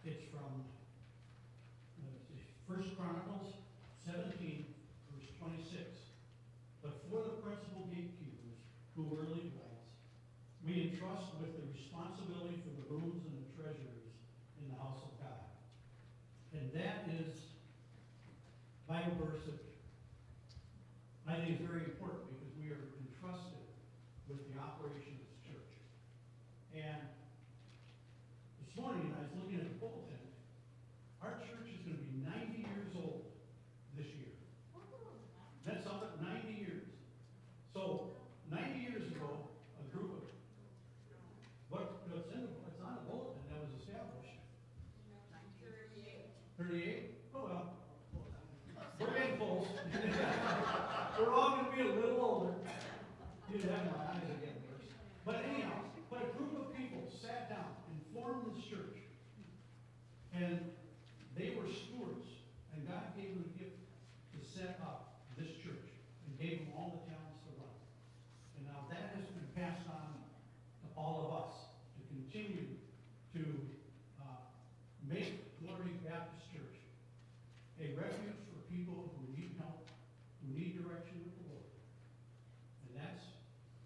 It's from, let's see, 1 Chronicles 17, verse 26. But for the principal gatekeepers who were Levites, we entrust with the responsibility for the rooms and the treasuries in the house of God. And that is Bible verse that I think is very important because we are entrusted with the operation of this church. And this morning I was looking at the bulletin. Our church is going to be 90 years old this year. That's up 90 years. So 90 years ago, a group of what's on the bulletin that was established. 38? Oh well. We're getting close. We're all going to be a little older. You'd have my eyes again first. But anyhow, a group of people sat down and formed this church. And they were stewards. And God gave them a gift to set up this church. And gave them all the talents to run. And now that has been passed on to all of us to continue to make Glory Baptist Church a refuge for people who need help, who need direction with the Lord.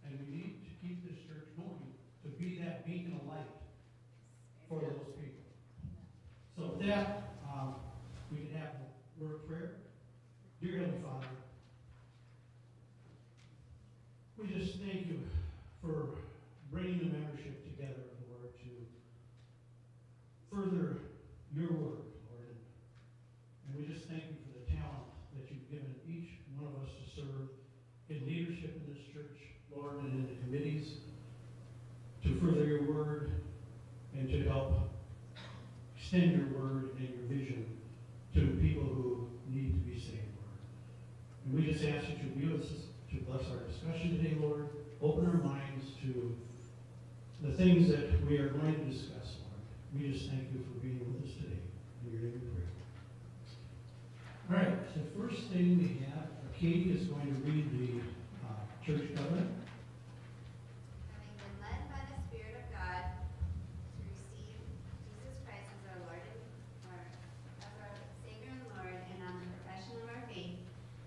And we need to keep this church going to be that beacon of light for those people. So with that, we can have a word of prayer. Dear Heavenly Father, we just thank you for bringing the membership together, Lord, to further your word, Lord. And we just thank you for the talent that you've given each one of us to serve in leadership in this church, Lord, and in the committees, to further your word and to help extend your word and your vision to people who need to be saved, Lord. And we just ask that you be with us to bless our discussion today, Lord. Open our minds to the things that we are going to discuss, Lord. We just thank you for being with us today. In your name we pray. All right, the first thing we have, Katie is going to read the church covenant. Having been led by the Spirit of God to receive Jesus Christ as our Lord as our Savior and Lord, and on the profession of our faith,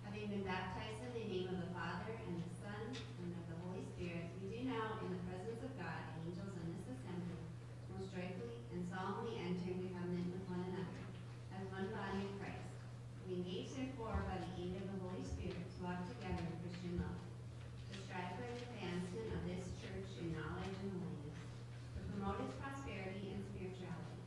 having been baptized in the name of the Father and the Son and of the Holy Spirit, we do now, in the presence of God, angels, and this assembly, most joyfully and solemnly enter into covenant with one another, as one body of Christ. We engage, therefore, by the aid of the Holy Spirit, to walk together in Christian love, to strive for the advancement of this church in knowledge and holiness, to promote its prosperity and spirituality,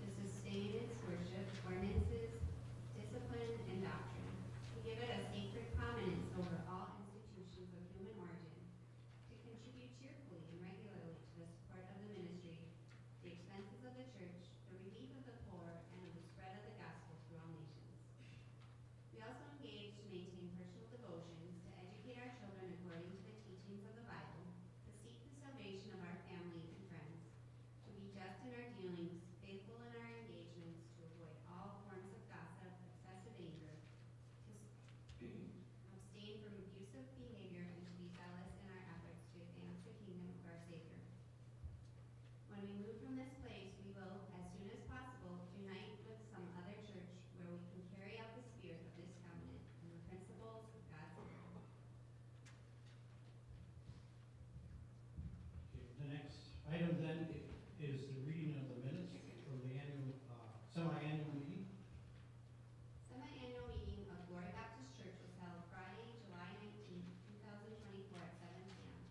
to sustain its worship, ordinances, discipline, and doctrine, to give it a sacred prominence over all institutions of human origin, to contribute cheerfully and regularly to the support of the ministry, the expenses of the church, the relief of the poor, and of the spread of the gospel through all nations. We also engage to maintain personal devotions, to educate our children according to the teachings of the Bible, to seek the salvation of our family and friends, to be just in our dealings, faithful in our engagements, to avoid all forms of gossip, excessive anger, to abstain from abusive behavior, and to be zealous in our efforts to advance the kingdom of our Savior. When we move from this place, we will, as soon as possible, unite with some other church where we can carry out the spirit of this covenant and the principles of God's will. Okay, the next item then is the reading of the minutes from the annual, semi-annual meeting. Semi-annual meeting of Glory Baptist Church was held Friday, July 19, 2024 at 7 p.m.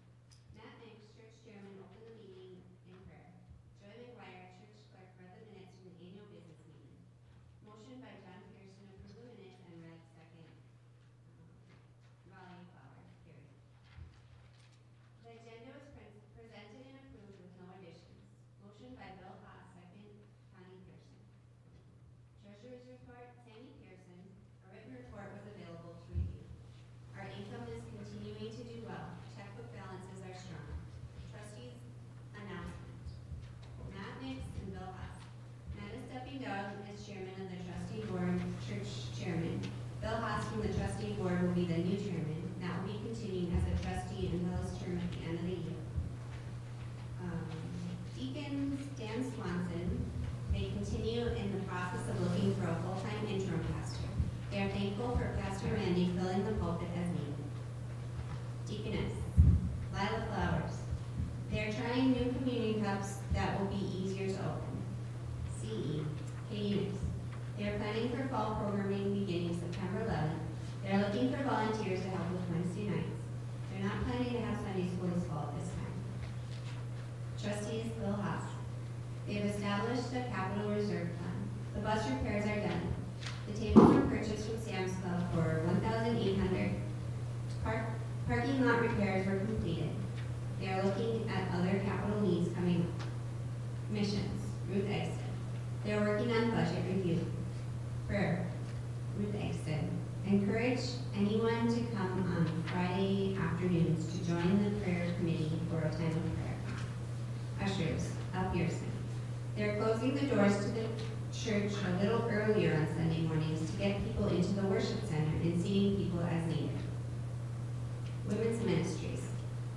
Matt Mix, church chairman, opened the meeting in prayer. Joy McGuire, church clerk, read the minutes from the annual business meeting. Motion by John Pearson, approved the minutes and read second. Raleigh Flower, carried. The agenda was presented and approved with no additions. Motion by Bill Haas, second. Connie Pearson. Treasurer's report, Sandy Pearson. A written report was available to review. Our income is continuing to do well. Checkbook balances are strong. Trustees announcement. Matt Nix and Bill Haas. Matt is stepping down as chairman of the trustee board, church chairman. Bill Haas from the trustee board will be the new chairman. Matt will be continuing as a trustee until his term at the end of the year. Deacon Stan Swanson may continue thankful for Pastor Randy filling the pulpit as needed. Deaconess, Lila Flowers. They're trying new communion cups that will be easier to open. CE, Katie Nix. They're planning for fall programming beginning September 11th. They're looking for volunteers to help with Wednesday nights. They're not planning to have Sunday school this fall at this time. Trustees Bill Haas. They have established a capital reserve fund. The bus repairs are done. The tables were purchased from Sam's Club for $1,800. Parking lot repairs were completed. They are looking at other capital needs coming up. Missions, Ruth Eggston. They are working on budget review. Prayer, Ruth Eggston. Encourage anyone to come on Friday afternoons to join the prayer committee for a time of prayer. Ushers, Al Pearson. They're closing the doors to the church a little earlier on Sunday mornings to get people into the worship center and seating people as needed. Women's Ministries.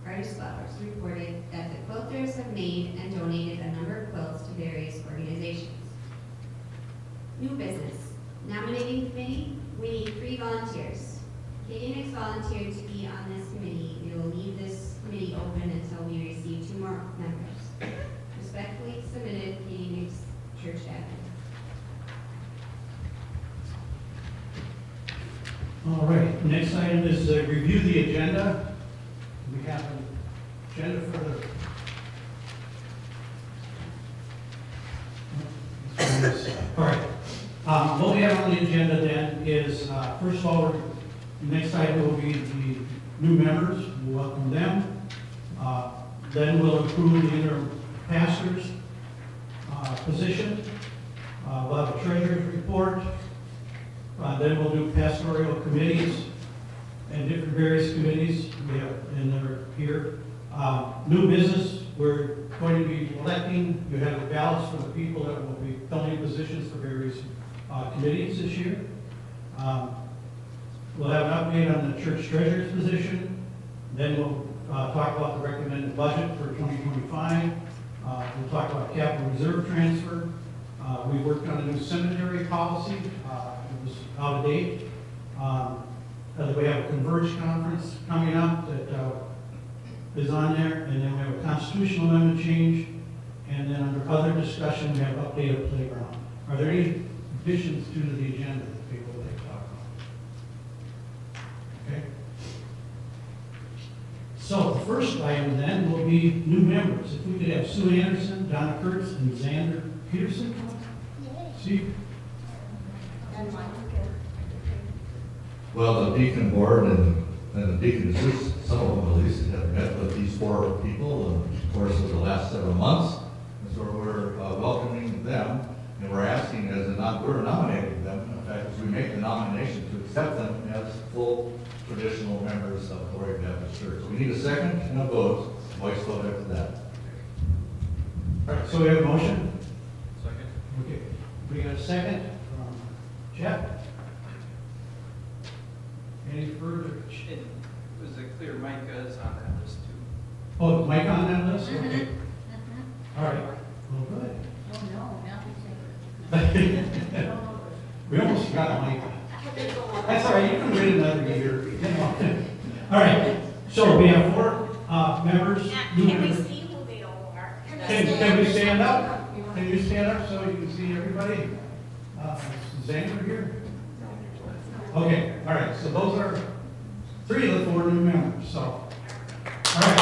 Artist Flowers reported that the quilters have made and donated a number of quilts to various organizations. New business. Nominating committee. We need 3 volunteers. Katie Nix volunteered to be on this committee. We will leave this committee open until we receive 2 more members. Respectfully submitted, Katie Nix, Church Admin. All right, next item is review the agenda. We have an agenda for the... All right. What we have on the agenda then is, first of all, the next item will be the new members. We'll welcome them. Then we'll approve the interim pastor's position. We'll have a treasurer's report. Then we'll do pastoral committees and different various committees we have, and they're here. New business, we're going to be electing. You have the ballots for the people that will be filling positions for various committees this year. We'll have an update on the church treasurer's position. Then we'll talk about the recommended budget for 2025. We'll talk about capital reserve transfer. We worked on a new seminary policy. It was out of date. We have a Converge conference coming up that is on there. And then we have a constitutional amendment change. And then under other discussion, we have updated playground. Are there any additions to the agenda that people would like to talk about? Okay. So the first item then will be new members. If we could have Sue Anderson, Donna Kurtz, and Xander Peterson come up. See? Well, the deacon board and the deaconesses, some of them at least, have met with these 4 people in the course of the last several months. And so we're welcoming them, and we're asking we're nominating them, in fact, as we make the nomination to accept them as full traditional members of Glory Baptist Church. So we need a second and a vote, voice vote after that. All right, so we have a motion? Second. Okay. We got a second from Jeff. Any further? It was it clear Micah's on that list too? Oh, is Mike on that list? Okay. All right. Well, good. We almost got Mike. That's all right. You can wait another year. All right. So we have 4 members. New Can we members. see who they all are? Can we stand up? Can you stand up so you can see everybody? Xander here? Okay, all right, so those are 3 of the 4 new members, so. All right.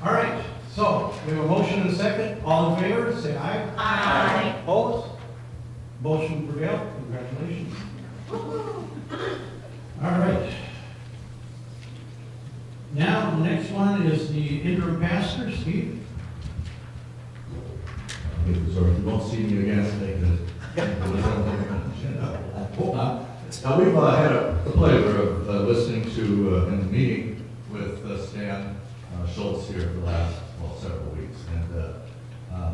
All right, so we have a motion and a second. All in favor, say aye. Aye. Opposed? Motion prevailed. Congratulations. All right. Now, the next one is the interim pastor, Steve. Sorry, if you won't see me again, thank you. We've had the pleasure of listening to and meeting with Stan Schultz here for the last several weeks. And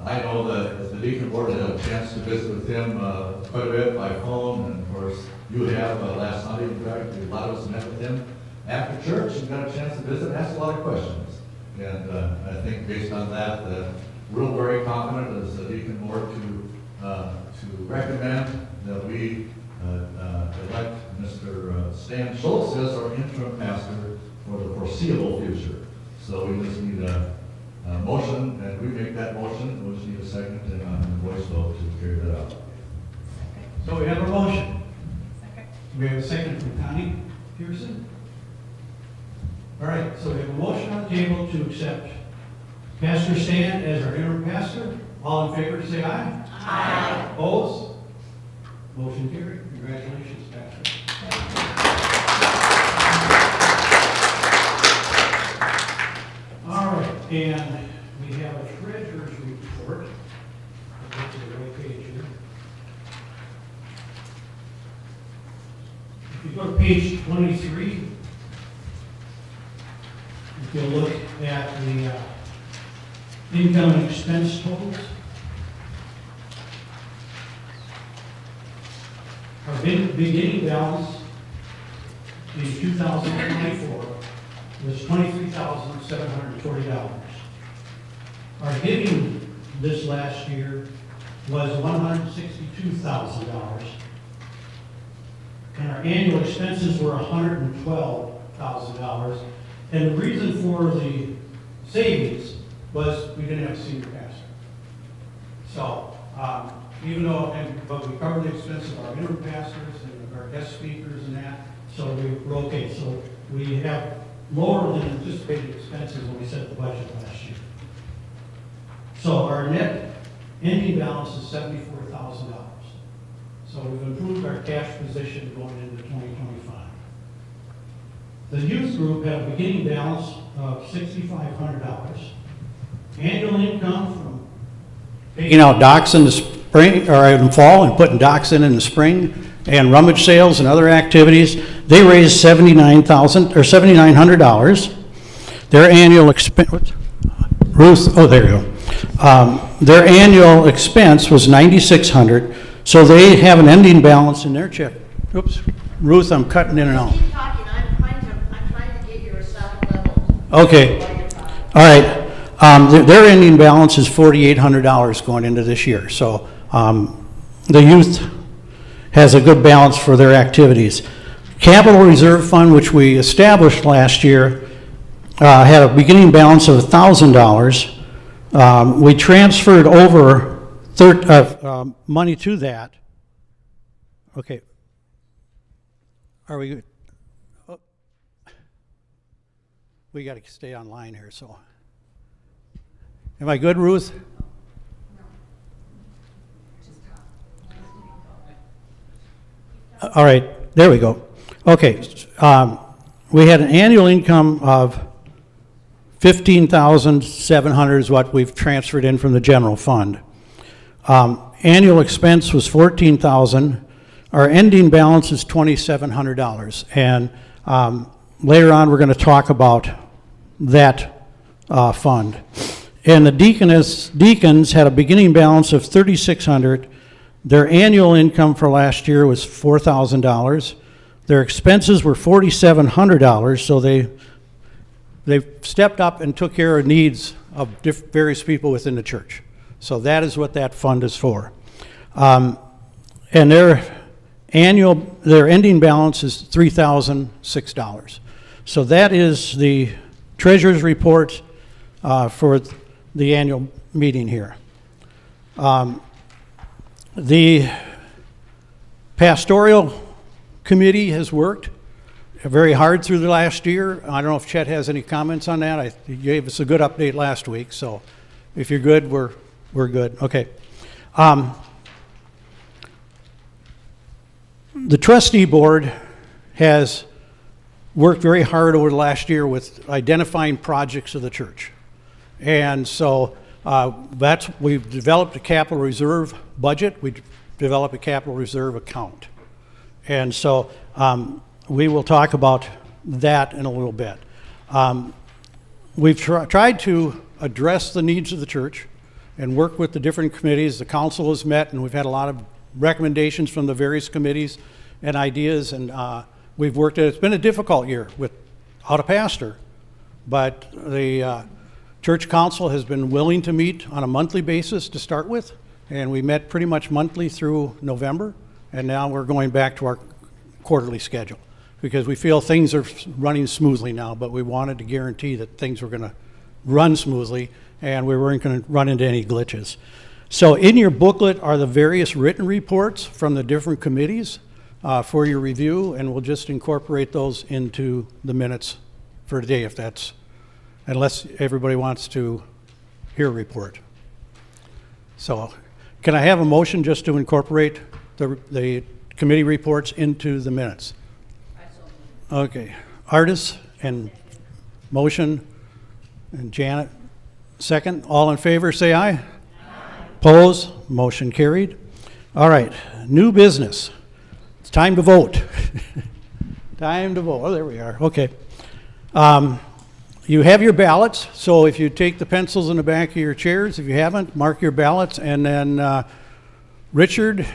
I know that as the deacon board, I had a chance to visit with him quite a bit by phone. And of course, you have last Sunday, in fact, a lot of us met with him after church and got a chance to visit and ask a lot of questions. And I think based on that, we're very confident as the deacon board to to recommend that we elect Mr. Stan Schultz as our interim pastor for the foreseeable future. So we just need a motion, and we make that motion. We just need a second and a voice vote to carry that out. So we have a motion. We have a second from Connie Pearson. All right, so we have a motion on the table to accept Pastor Stan as our interim pastor. All in favor, say aye. Aye. Opposed? Motion carried. Congratulations, Pastor. All right, and we have a treasurer's report. I'll get to the right page here. If you go to page 23, if you look at the income and expense totals, our beginning balance in 2024 was $23,740. Our giving this last year was $162,000. And our annual expenses were $112,000. And the reason for the savings was we didn't have a senior pastor. So, even though, but we covered the expense of our interim pastors and our guest speakers and that, so we're okay. So we have lower than anticipated expenses when we set the budget last year. So our net ending balance is $74,000. So we've improved our cash position going into 2025. The youth group had a beginning balance of $6,500. Annual income from taking out docks in the spring or in the fall and putting docks in the spring and rummage sales and other activities, they raised $7,900. Their annual expense, Ruth, oh there you go. Their annual expense was $9,600, so they have an ending balance in their check. Oops, Ruth, I'm cutting in and out. Keep talking, I'm trying to get your sound level. Okay, all right. Their ending balance is $4,800 going into this year, so the youth has a good balance for their activities. Capital Reserve Fund, which we established last year, had a beginning balance of $1,000. We transferred over money to that. Okay. Are we good? Oh. We got to stay online here, so. Am I good, Ruth? All right, there we go. Okay, we had an annual income of $15,700 is what we've transferred in from the general fund. Annual expense was $14,000. Our ending balance is $2,700, and later on we're going to talk about that fund. And the deacons had a beginning balance of $3,600. Their annual income for last year was $4,000. Their expenses were $4,700, so they stepped up and took care of needs of various people within the church. So that is what that fund is for. And their ending balance is $3,006. So that is the treasurer's report for the annual meeting here. The pastoral committee has worked very hard through the last year. I don't know if Chet has any comments on that. He gave us a good update last week, so if you're good, we're good. Okay. The trustee board has worked very hard over the last year with identifying projects of the church. And so we've developed a capital reserve budget. We developed a capital reserve account. And so we will talk about that in a little bit. We've tried to address the needs of the church and work with the different committees. The council has met, and we've had a lot of recommendations from the various committees and ideas, and we've worked at it. It's been a difficult year without a pastor, but the church council has been willing to meet on a monthly basis to start with, and we met pretty much monthly through November, and now we're going back to our quarterly schedule because we feel things are running smoothly now, but we wanted to guarantee that things were going to run smoothly and we weren't going to run into any glitches. So in your booklet are the various written reports from the different committees for your review, and we'll just incorporate those into the minutes for today if that's, unless everybody wants to hear a report. So can I have a motion just to incorporate the committee reports into the minutes? Okay, Artis and motion, and Janet second. All in favor, say aye. Aye. Opposed? Motion carried. All right, new business. It's time to vote. Time to vote. Oh, there we are. Okay. You have your ballots, so if you take the pencils in the back of your chairs, if you haven't, mark your ballots, and then Richard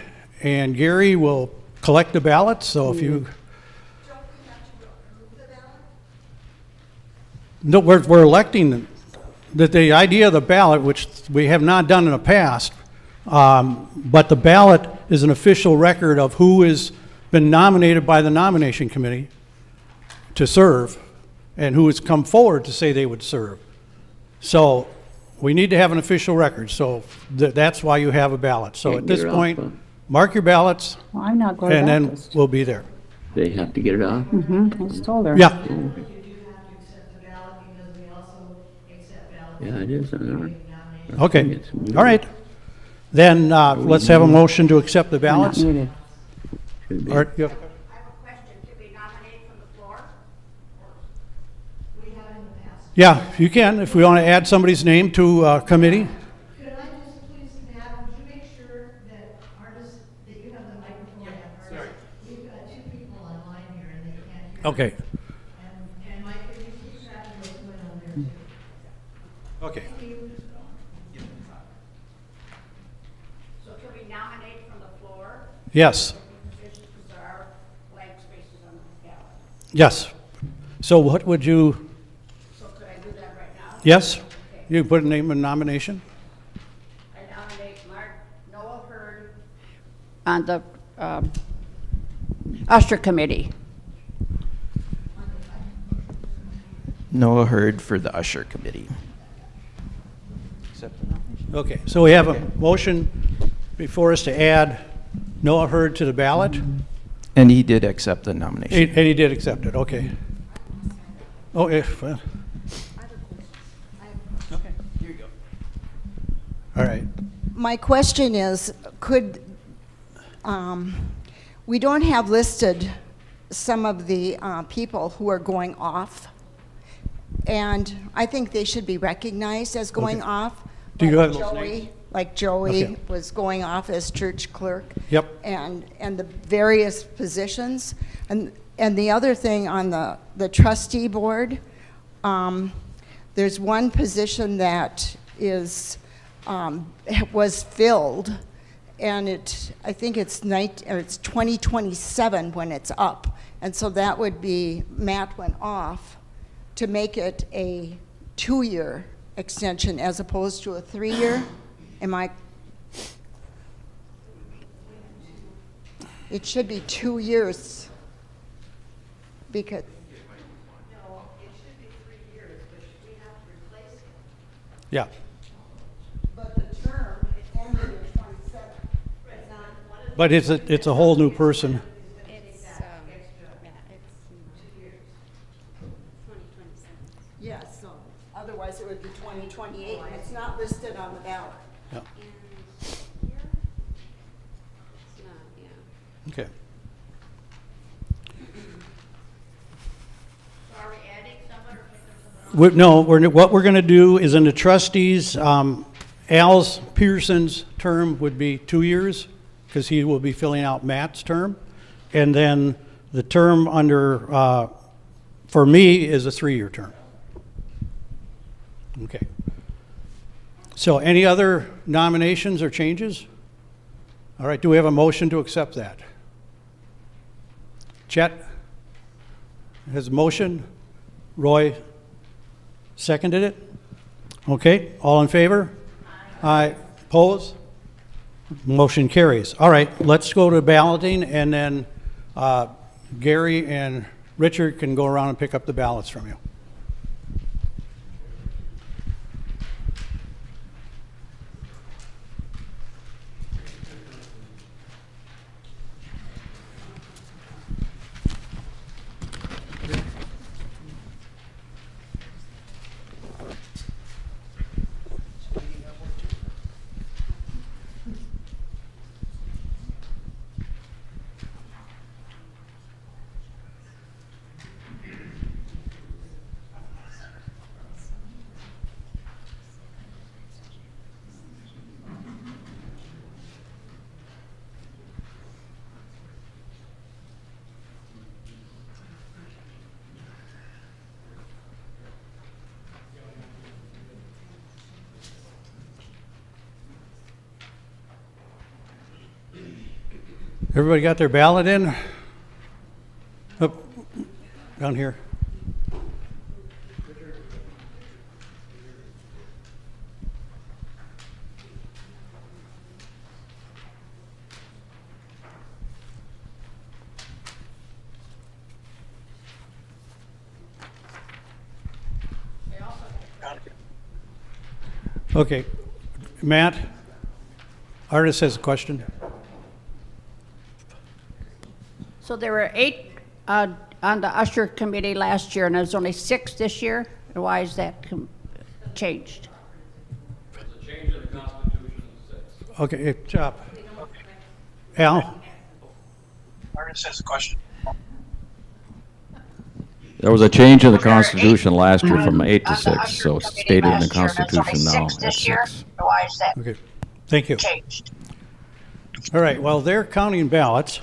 and Gary will collect the ballots, so if you... No, we're electing them. The idea of the ballot, which we have not done in the past, but the ballot is an official record of who has been nominated by the nomination committee to serve and who has come forward to say they would serve. So we need to have an official record, so that's why you have a ballot. So at this point, mark your ballots, Well, I'm not going and then Baptist. we'll be there. They have to get it off? Mm-hmm, I just told her. Yeah, You do have to accept the ballot because we also accept ballots. Yeah, it is on okay, all right. Then let's have a motion to accept the I'm not ballots. muted. Should be. Art, you have- I have a question. Should we nominate from the floor? We have in the past. Yeah, you can, if we want to add somebody's name to committee. Could I just please, Matt, would you make sure that artists, that you have the microphone at artists? sorry. We've got two people online here and they can't hear. Okay, And Mike, could you keep track of what's going on there too? okay. Thank you. So can we nominate from the floor? Yes, Positions, because there are blank spaces on the ballot. yes. So what would you, So could I do that right now? yes? You put a name in nomination? I nominate Noah Hurd on the Usher Committee. Noah Hurd for the Usher Committee. Okay, so we have a motion before us to add Noah Hurd to the ballot, And he did accept the nomination. and he did accept it, okay. Oh, if, okay, here you go. All right, My question is, we don't have listed some of the people who are going off, and I think they should be recognized as going Okay. off. Do you Like have those Joey- names? Like Joey Okay. was going off as church clerk. Yep. And the various positions. And the other thing on the trustee board, there's one position that was filled, and I think it's 2027 when it's up. And so that would be, Matt went off to make it a 2-year extension as opposed to a 3-year. Am I? It should be 2 years. Because, No, it should be 3 years, but we have to replace him. yeah. but the term ended in 27. But it's a whole new person. Yes, so otherwise it would be 2028, and it's not listed on the ballot. Yeah. It's not, yeah. Okay. So are we adding someone or taking someone off? No, what we're going to do is in the trustees, Al's Pearson's term would be 2 years because he will be filling out Matt's term. And then the term under, for me, is a 3-year term. Okay. So any other nominations or changes? All right, do we have a motion to accept that? Chet has a motion. Roy seconded it? Okay, all in favor? Aye. Opposed? Motion carries. All right, let's go to balloting, and then Gary and Richard can go around and pick up the ballots from you. Everybody got their ballot in? Up, down here. Okay, Matt, Artis has a question. So there were 8 on the usher committee last year, and there's only 6 this year. Why is that changed? There's a change in the Constitution in 6. Okay, chop. Al? Artis has a question. There was a change in the Constitution last year from 8 to 6, so it's stated in the Constitution now at 6. Why is that Okay, thank you. changed? All right, while they're counting ballots,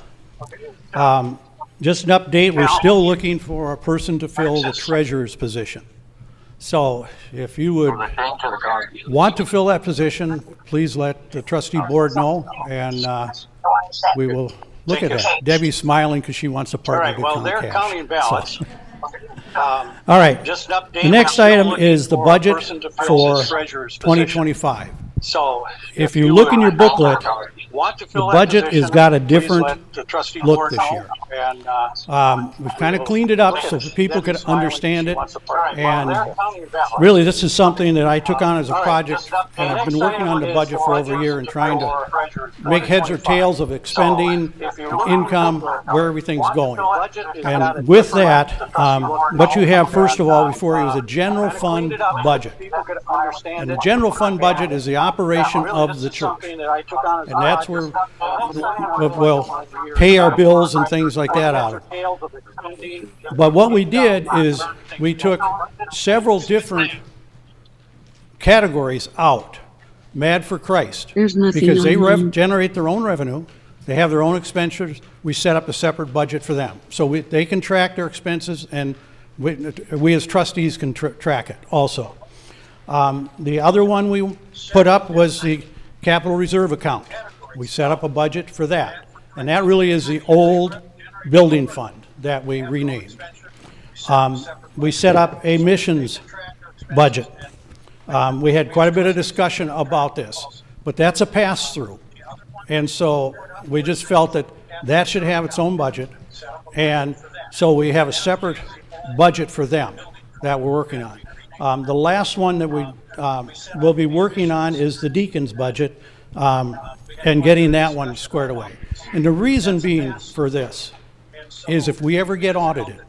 just an update, we're still looking for a person to fill the treasurer's position. So if you would want to fill that position, please let the trustee board know, and we will look at that. Debbie's smiling because she wants a All partner right, to well, count they're cash. counting ballots. So- All right, Just an update. the next I'm still item looking is the for a budget person to fill for the treasurer's position. 2025. So If you look in your booklet, want to the fill that budget has position, got a please different let the trustee look board this know, year. And We've kind of cleaned it up so that people could understand it. And they're counting ballots. really, this is something that I took on as a All right, project, just up- and the I've been next working item on the is budget for over a year and trying to for treasurer's make heads or 2025. tails of expending, So, if you and look income, at the booklet, where everything's going. budget is got a And with different that, what you have first of all before you is a general fund budget. people could understand And the it. general fund budget is the operation Really, of this the is church. something that I took on as a And that's project. where we'll pay our bills and things like that out of. But what we did is we took several different categories out. Mad for Christ. There's nothing Because they on generate their own revenue. They have their own expenditures. We set up a separate budget for them. So they can track their expenses, and we as trustees can track it also. The other one we put up was the capital reserve account. We set up a budget for that. And that really is the old building fund that we renamed. We set up a missions budget. We had quite a bit of discussion about this, but that's a pass-through. And so we just felt that that should have its own budget. And so we have a separate budget for them that we're working on. The last one that we will be working on is the deacon's budget, and getting that one squared away. And the reason being for this is if we ever get audited,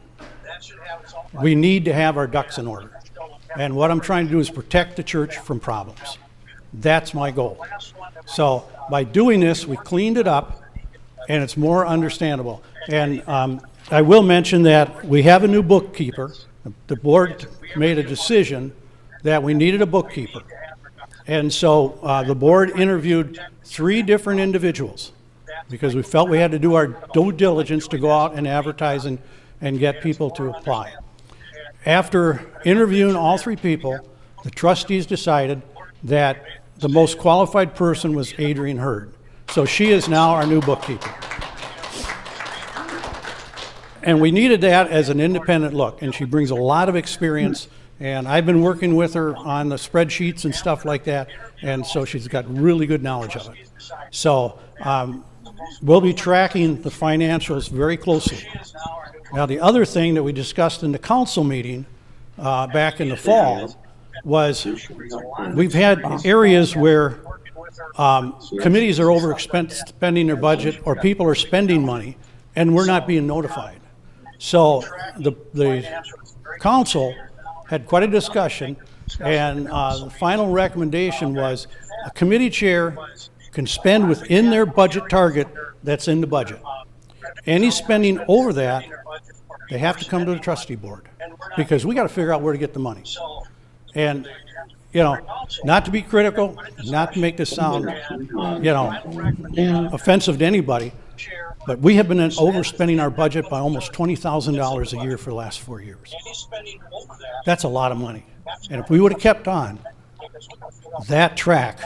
we need to have our ducks in order. And what I'm trying to do is protect the church from problems. That's my goal. So by doing this, we cleaned it up, and it's more understandable. And I will mention that we have a new bookkeeper. The board made a decision that we needed a bookkeeper. And so the board interviewed 3 different individuals because we felt we had to do our due diligence to go out and advertise and get people to apply. After interviewing all 3 people, the trustees decided that the most qualified person was Adrienne Hurd. So she is now our new bookkeeper. And we needed that as an independent look, and she brings a lot of experience And I've been working with her on the spreadsheets and stuff like that, and so she's got really good knowledge of it. So we'll be tracking the financials very closely. Now, the other thing that we discussed in the council meeting back in the fall was we've had areas where committees are overspending their budget, or people are spending money, and we're not being notified. So the council had quite a discussion, and the final recommendation was a committee chair can spend within their budget target that's in the budget. Any spending over that, they have to come to the trustee board, because we got to figure out where to get the money. And, you know, not to be critical, not to make this sound, you know, offensive to anybody, but we have been overspending our budget by almost $20,000 a year for the last 4 years. That's a lot of money. And if we would have kept on that track,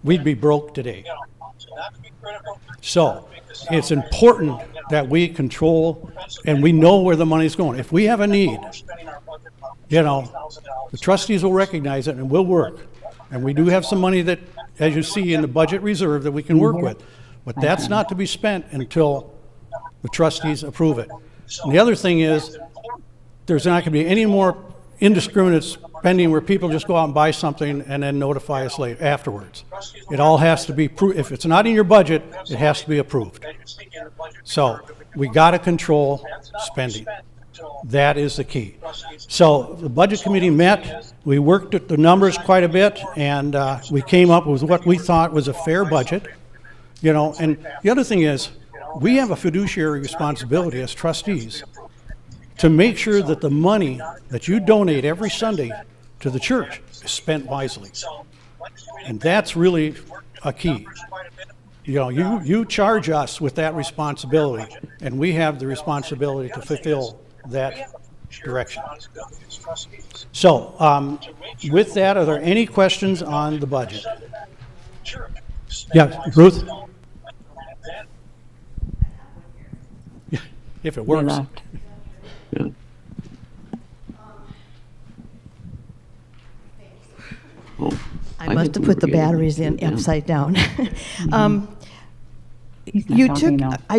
we'd be broke today. So it's important that we control and we know where the money's going. If we have a need, you know, the trustees will recognize it and we'll work. And we do have some money that, as you see, in the budget reserve that we can work with. But that's not to be spent until the trustees approve it. And the other thing is, there's not going to be any more indiscriminate spending where people just go out and buy something and then notify us later afterwards. It all has to be if it's not in your budget, it has to be approved. So we got to control spending. That is the key. So the budget committee met. We worked at the numbers quite a bit, and we came up with what we thought was a fair budget. You know, and the other thing is, we have a fiduciary responsibility as trustees to make sure that the money that you donate every Sunday to the church is spent wisely. And that's really a key. You know, you charge us with that responsibility, and we have the responsibility to fulfill that direction. So, with that, are there any questions on the budget? Yeah, Ruth? If it works. Yeah. Oh, I must have put the batteries in upside down. I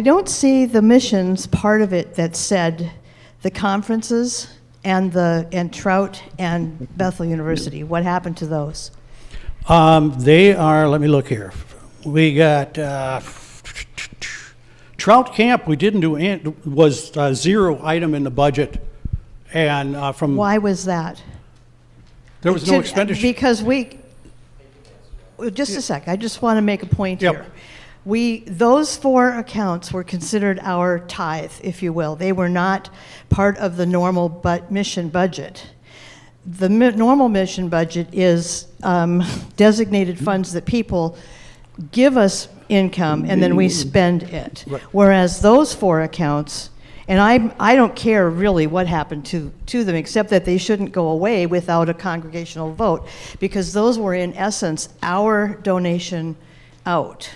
don't see the missions part of it that said the conferences and Trout and Bethel University. What happened to those? They are, let me look here. We got Trout Camp, we didn't do, was a zero item in the budget. And from. Why was that? There was no expenditure. Because just a sec, I just want to make a point here. Those 4 accounts were considered our tithe, if you will. They were not part of the normal mission budget. The normal mission budget is designated funds that people give us income and then we spend it. Right. Whereas those 4 accounts, and I don't care really what happened to them, except that they shouldn't go away without a congregational vote, because those were in essence our donation out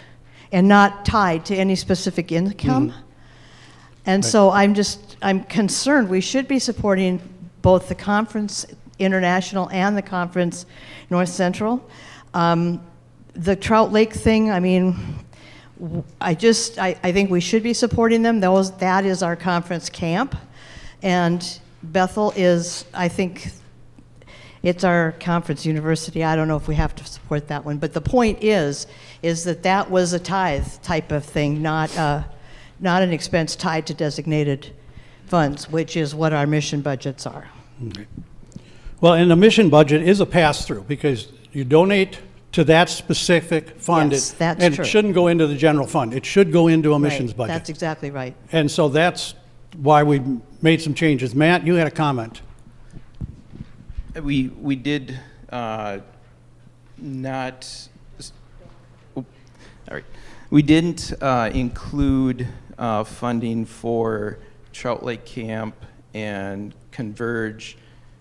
and not tied to any specific income. And right. So I'm concerned. We should be supporting both the Conference International and the Conference North Central. The Trout Lake thing, I mean, I think we should be supporting them. That is our conference camp. And Bethel is, I think, it's our conference university. I don't know if we have to support that one. But the point is that was a tithe type of thing, not an expense tied to designated funds, which is what our mission budgets are. Okay. Well, and the mission budget is a pass-through, because you donate to that specific fund. Yes, that's and true. It shouldn't go into the general fund. It should go into a missions budget. That's exactly right. And so that's why we made some changes. Matt, you had a comment. We did not. All right. We didn't include funding for Trout Lake Camp and Converge,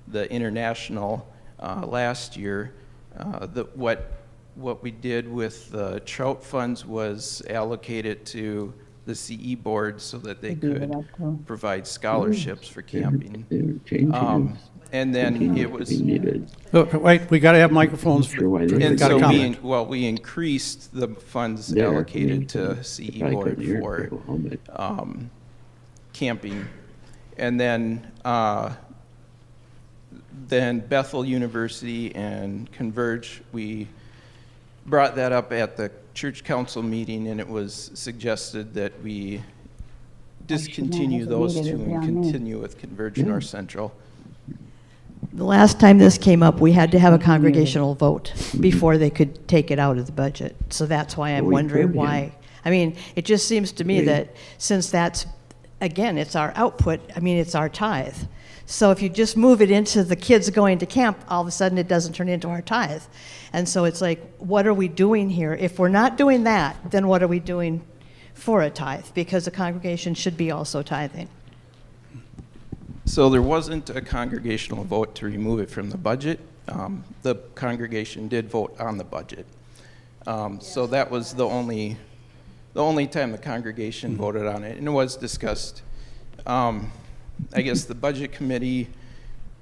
the international, last year. What we did with the trout funds was allocate it to the CE board so that they could provide scholarships for camping. And then it was, Look, wait, we got to have microphones. Sure why they- and Got a so comment. we increased the funds There, allocated to I CE probably board couldn't hear it for very well, but- camping. And then Bethel University and Converge, we brought that up at the church council meeting, and it was suggested that we discontinue those two and continue with Converge North Central. The last time this came up, we had to have a congregational vote before they could take it out of the budget. So that's why I'm We wondering could, yeah. why. I mean, it just seems to me Yeah. that since that's, again, it's our output, I mean, it's our tithe. So if you just move it into the kids going to camp, all of a sudden it doesn't turn into our tithe. And so it's like, what are we doing here? If we're not doing that, then what are we doing for a tithe? Because the congregation should be also tithing. So there wasn't a congregational vote to remove it from the budget. The congregation did vote on the budget. So that was the only time the congregation voted on it, and it was discussed. I guess the budget committee,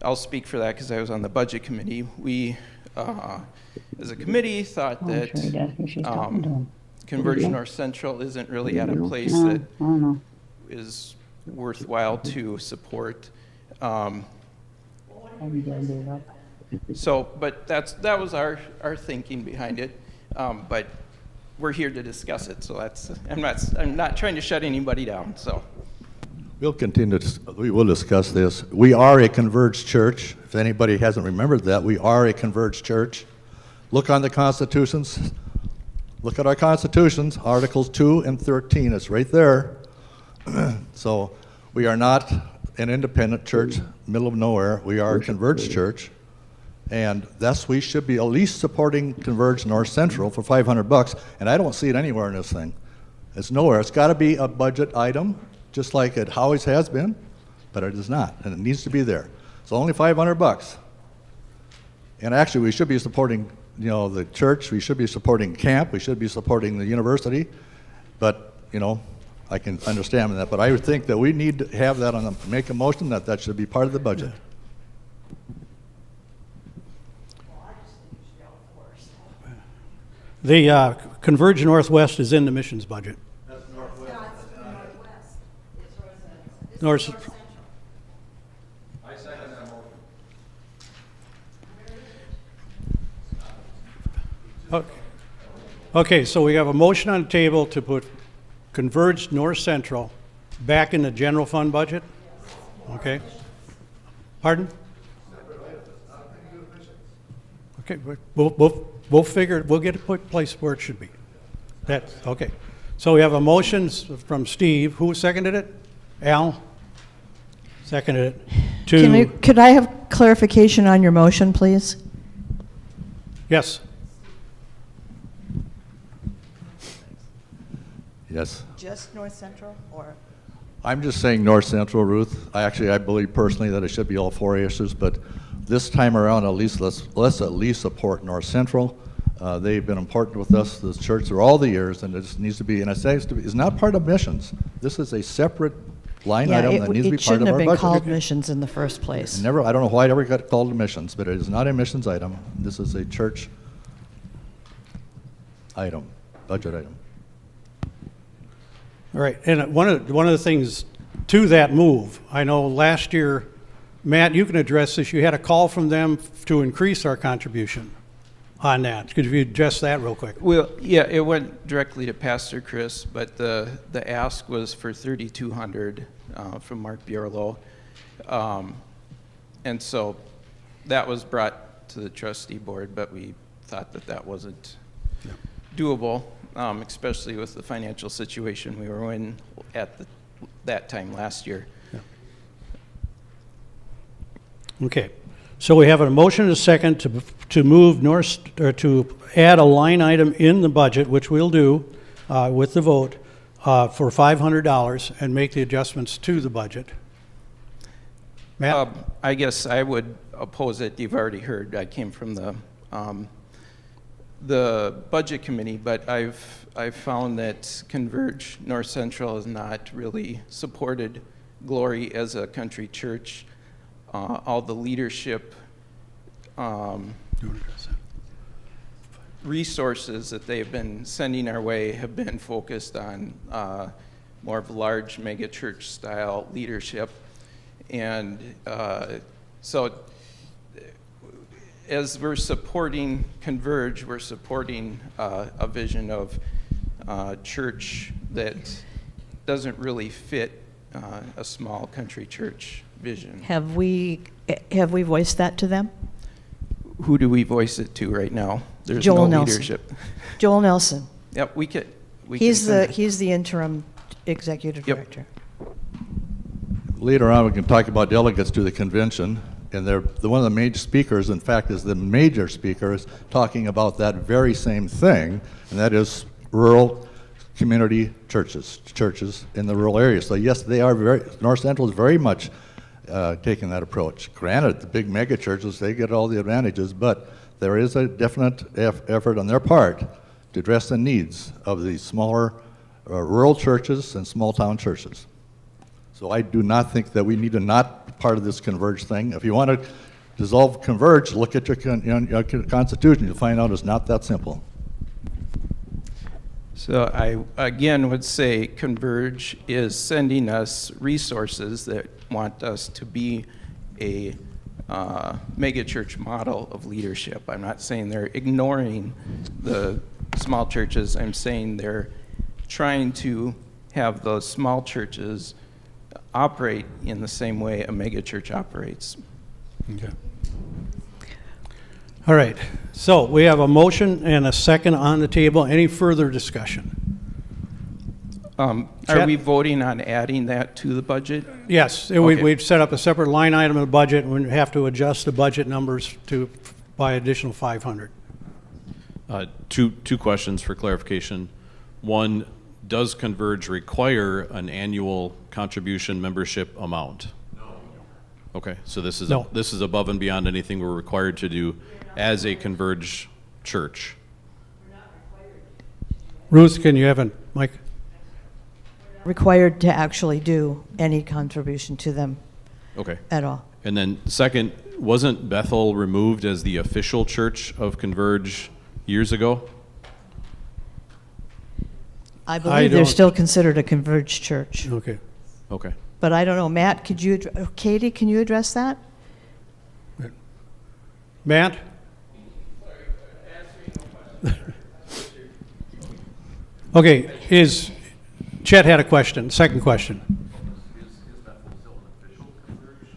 I'll speak for that because I was on the budget committee. We, as a committee, thought that Converge North Central isn't really at a place that is worthwhile to support. So, but that was our thinking behind it. But we're here to discuss it, so I'm not trying to shut anybody down, so. We will discuss this. We are a converged church. If anybody hasn't remembered that, we are a converged church. Look on the constitutions. Look at our constitutions, Articles 2 and 13. It's right there. So we are not an independent church, middle of nowhere. We are a converged church. And thus we should be at least supporting Converge North Central for $500. And I don't see it anywhere in this thing. It's nowhere. It's got to be a budget item, just like it always has been, but it is not, and it needs to be there. It's only $500. And actually, we should be supporting, the church. We should be supporting camp. We should be supporting the university. But, I can understand that. But I would think that we need to have that make a motion that should be part of the budget. The Converge Northwest is in the missions budget. North. I second that motion. Okay, so we have a motion on the table to put Converge North Central back in the general fund budget? Okay. Pardon? Okay, we'll figure, we'll get it put place where it should be. That's, okay. So we have a motion from Steve. Who seconded it? Al? Seconded it. Could I have clarification on your motion, please? Yes. Yes. Just North Central, or? I'm just saying North Central, Ruth. I believe personally that it should be all four issues, but this time around, at least let's at least support North Central. They've been important with us, this church, through all the years, and it just needs to be, and I say it's not part of missions. This is a separate line item that needs to be part of our budget. It shouldn't have been called missions in the first place. I don't know why it ever got called missions, but it is not a missions item. This is a church item, budget item. All right, and one of the things to that move, I know last year, Matt, you can address this, you had a call from them to increase our contribution on that. Could you address that real quick? Well, yeah, it went directly to Pastor Chris, but the ask was for $3,200 from Mark Bierlow. And so that was brought to the trustee board, but we thought that wasn't doable, especially with the financial situation we were in at that time last year. Okay, so we have a motion and a second to move to add a line item in the budget, which we'll do with the vote, for $500 and make the adjustments to the budget. Matt? I guess I would oppose it. You've already heard. I came from the budget committee, but I've found that Converge North Central has not really supported Glory as a country church. all the leadership resources that they've been sending our way have been focused on more of large mega church style leadership. And so as we're supporting Converge, we're supporting a vision of church that doesn't really fit a small country church vision. Have we voiced that to them? Who do we voice it to right now? There's Joel no Nelson. leadership. Joel Nelson. Yep, we can He's send the interim executive Yep. director. Later on, we can talk about delegates to the convention, and they're one of the major speakers, in fact, is the major speaker is talking about that very same thing, and that is rural community churches in the rural areas. So yes, they are North Central is very much taking that approach. Granted, the big mega churches, they get all the advantages, but there is a definite effort on their part to address the needs of these smaller rural churches and small town churches. So I do not think that we need to not be part of this Converge thing. If you want to dissolve Converge, look at your constitution. You'll find out it's not that simple. So I, again, would say Converge is sending us resources that want us to be a megachurch model of leadership. I'm not saying they're ignoring the small churches. I'm saying they're trying to have those small churches operate in the same way a megachurch operates. Okay. All right, so we have a motion and a second on the table. Any further discussion? Are Chet? we voting on adding that to the budget? Yes, Okay. we'd set up a separate line item in the budget, and we'd have to adjust the budget numbers by additional 500. Two questions for clarification. One, does Converge require an annual contribution membership amount? No. Okay, so this is above and beyond anything we're required to do as a Converge church. Ruth, can you have a mic? Required to actually do any contribution to them Okay. at all. And then second, wasn't Bethel removed as the official church of Converge years ago? I believe they're don't- still considered a converged church. Okay. Okay. But I don't know, Matt, could you, Katie, can you address that? Matt? Okay, Chet had a question, second question.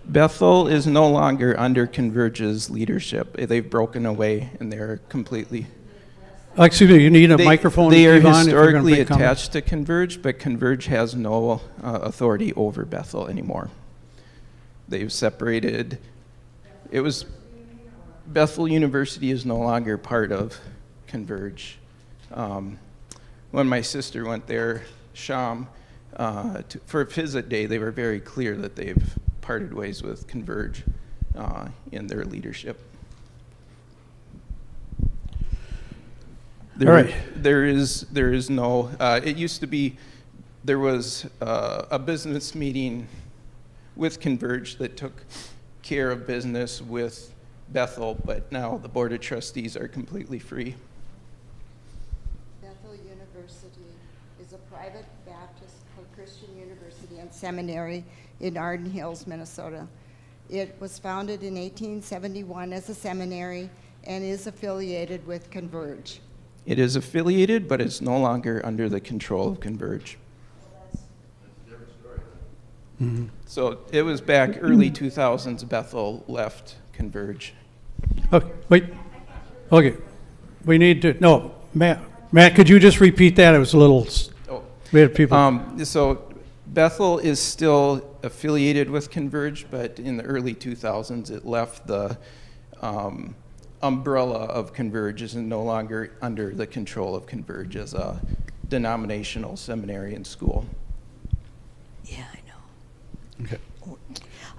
Bethel is no longer under Converge's leadership. They've broken away and they're completely... Excuse me, you need a microphone, They are Yvonne, if you're gonna historically make a comment. attached to Converge, but Converge has no authority over Bethel anymore. They've separated. Bethel University is no longer part of Converge. When my sister went there, Sham, for visit day, they were very clear that they've parted ways with Converge in their leadership. All right. There is no, it used to be, there was a business meeting with Converge that took care of business with Bethel, but now the Board of Trustees are completely free. Bethel University is a private Baptist Christian university and seminary in Arden Hills, Minnesota. It was founded in 1871 as a seminary and is affiliated with Converge. It is affiliated, but it's no longer under the control of Converge. Mhm. So it was back early 2000s, Bethel left Converge. Okay, wait. Okay, we need to, no, Matt, could you just repeat that? It was a little, we had people. So Bethel is still affiliated with Converge, but in the early 2000s, it left the umbrella of Converge, is no longer under the control of Converge as a denominational seminary and school. Yeah, I know. Okay.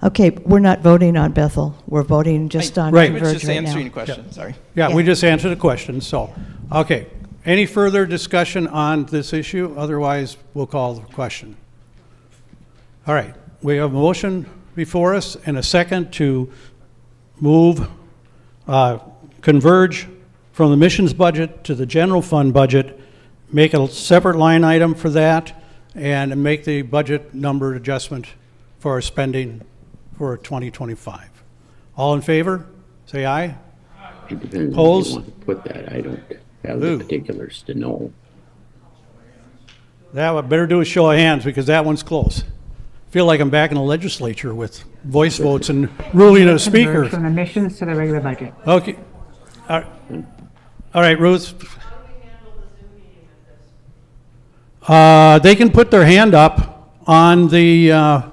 Okay, we're not voting on Bethel. We're voting just on Right. I was Converge just right answering a now. question, sorry. Yeah, Yeah. we just answered the question, so, okay. Any further discussion on this issue? Otherwise, we'll call the question. All right, we have a motion before us and a second to move, converge from the missions budget to the general fund budget, make a separate line item for that, and make the budget number adjustment for our spending for 2025. All in favor? Say aye. It depends Opposed? on where you want to put that. I don't have Ooh. the particulars to know. That would better do a show of hands because that one's close. Feel like I'm back in the legislature with voice votes and ruling a speaker. From the missions to the regular budget. Okay. All right, Ruth. They can put their hand up on the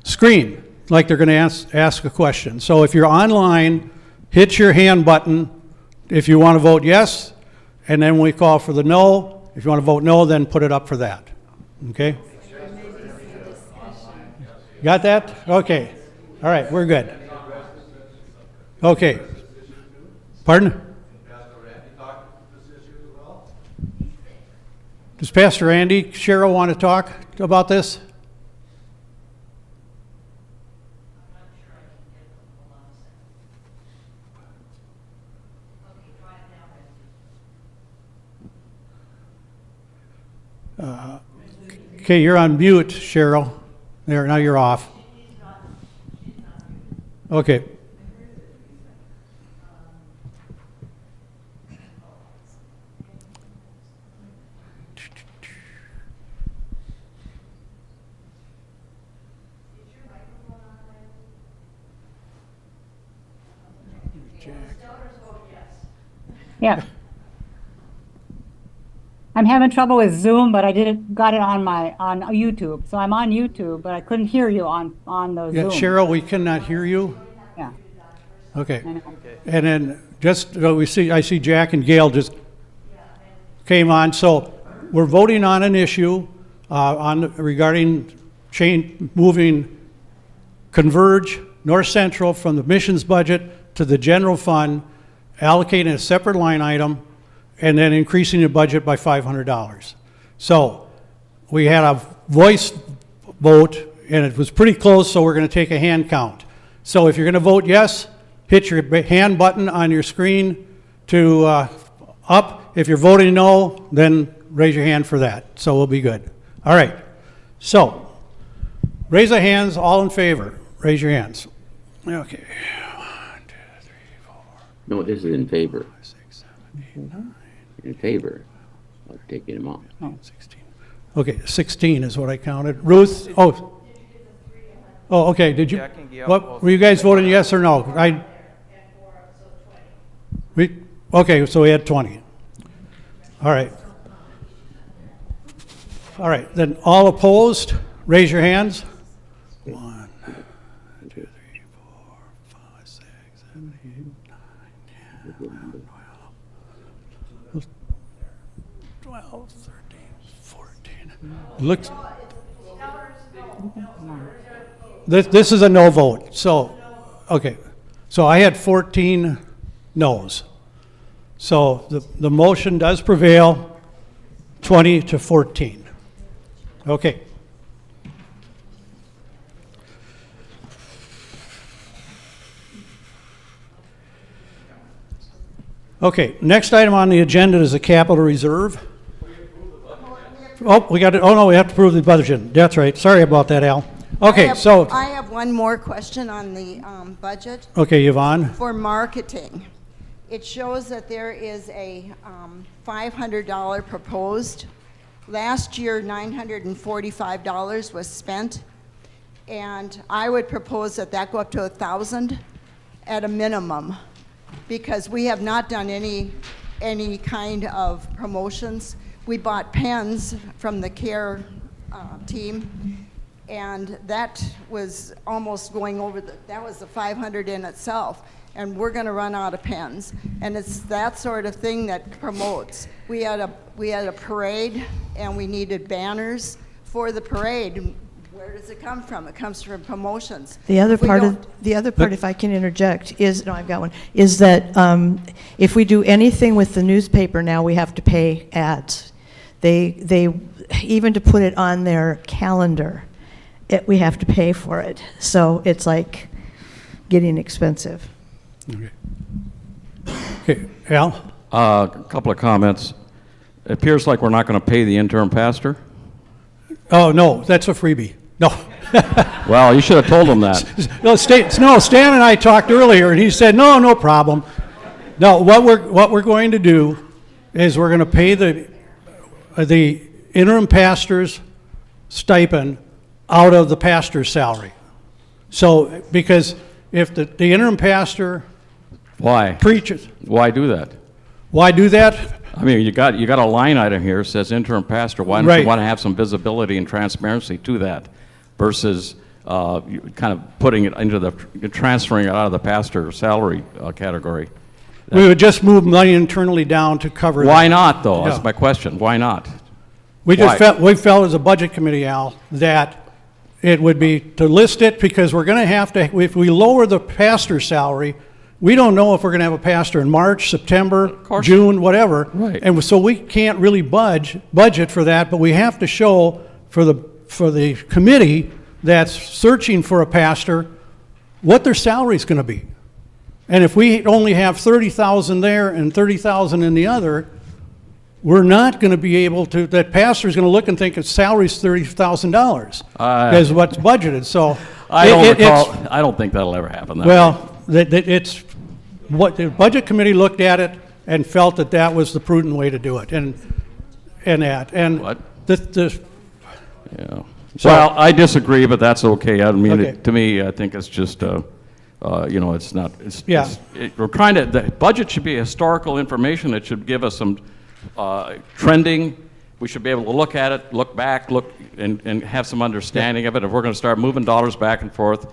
screen like they're going to ask a question. So if you're online, hit your hand button if you want to vote yes, and then we call for the no. If you want to vote no, then put it up for that. Okay? Got that? Okay. All right, we're good. Okay. Pardon? Does Pastor Andy Cheryl want to talk about this? Okay, you're on mute, Cheryl. There, now you're off. Okay. Yeah. I'm having trouble with Zoom, but I got it on YouTube. So I'm on YouTube, but I couldn't hear you on the Yeah, Zoom. Cheryl, we cannot hear you. Yeah. Okay. And then I see Jack and Gail just came on. So we're voting on an issue regarding moving Converge North Central from the missions budget to the general fund, allocating a separate line item, and then increasing the budget by $500. So we had a voice vote, and it was pretty close, so we're going to take a hand count. So if you're going to vote yes, hit your hand button on your screen to up. If you're voting no, then raise your hand for that. So we'll be good. All right. So raise the hands, all in favor. Raise your hands. Okay. 1, 2, 3, 4. No, this is in favor. 5, 6, 7, 8, 9. In favor of taking them off. 16. Okay, 16 is what I counted. Ruth, oh, okay, did you, Jack and Gail what, both. were you guys voting yes or no? Okay, so we had 20. All right. All right, then all opposed, raise your hands. 1, 2, 3, 4, 5, 6, 7, 8, 9, 10, 11, 12, 13, 14. Looks. This is a no vote. So, okay. So I had 14 no's. So the motion does prevail, 20 to 14. Okay. Okay, next item on the agenda is the capital reserve. Oh, we got it. Oh, no, we have to approve the budget. That's right. Sorry about that, Al. Okay, I have one more question on the budget. Okay, Yvonne. For marketing, it shows that there is a $500 proposed. Last year, $945 was spent, and I would propose that go up to $1,000 at a minimum, because we have not done any kind of promotions. We bought pens from the CARE team, and that was almost going over that was the $500 in itself, and we're going to run out of pens. And it's that sort of thing that promotes. We had a parade, and we needed banners for the parade. Where does it come from? It comes from promotions. The other part, if I can interject, is, no, I've got one, is that if we do anything with the newspaper now, we have to pay ads. They even to put it on their calendar, we have to pay for it. So it's like getting expensive. Okay. Okay, Al? A couple of comments. It appears like we're not going to pay the interim pastor. Oh, no, that's a freebie. No. Well, you should have told him that. No, Stan and I talked earlier, and he said, no problem. No, what we're going to do is we're going to pay the interim pastor's stipend out of the pastor's salary. So, because if the interim pastor Why? preaches, Why do that? why do that? I mean, you got a line item here that says interim pastor. Why don't Right. you want to have some visibility and transparency to that versus you kind of putting it into transferring it out of the pastor salary category? We would just move money internally down to cover that. Why not, though? Yeah. That's my question. Why not? We just Why? felt as a budget committee, Al, that it would be to list it because we're going to have to, if we lower the pastor's salary, we don't know if we're going to have a pastor in March, September, June, whatever. Right. And so we can't really budget for that, but we have to show for the committee that's searching for a pastor what their salary is going to be. And if we only have 30,000 there and 30,000 in the other, we're not going to be able to, that pastor's going to look and think his salary's $30,000 is what's budgeted. So I don't think that'll ever happen. Well, it's what the budget committee looked at it and felt that that was the prudent way to do it, and What? this Yeah. So- Well, I disagree, but that's okay. I mean, Okay. to me, I think it's just, it's not, Yeah. we're trying to, the budget should be historical information. It should give us some trending. We should be able to look at it, look back, and have some understanding of it. If we're going to start moving dollars back and forth,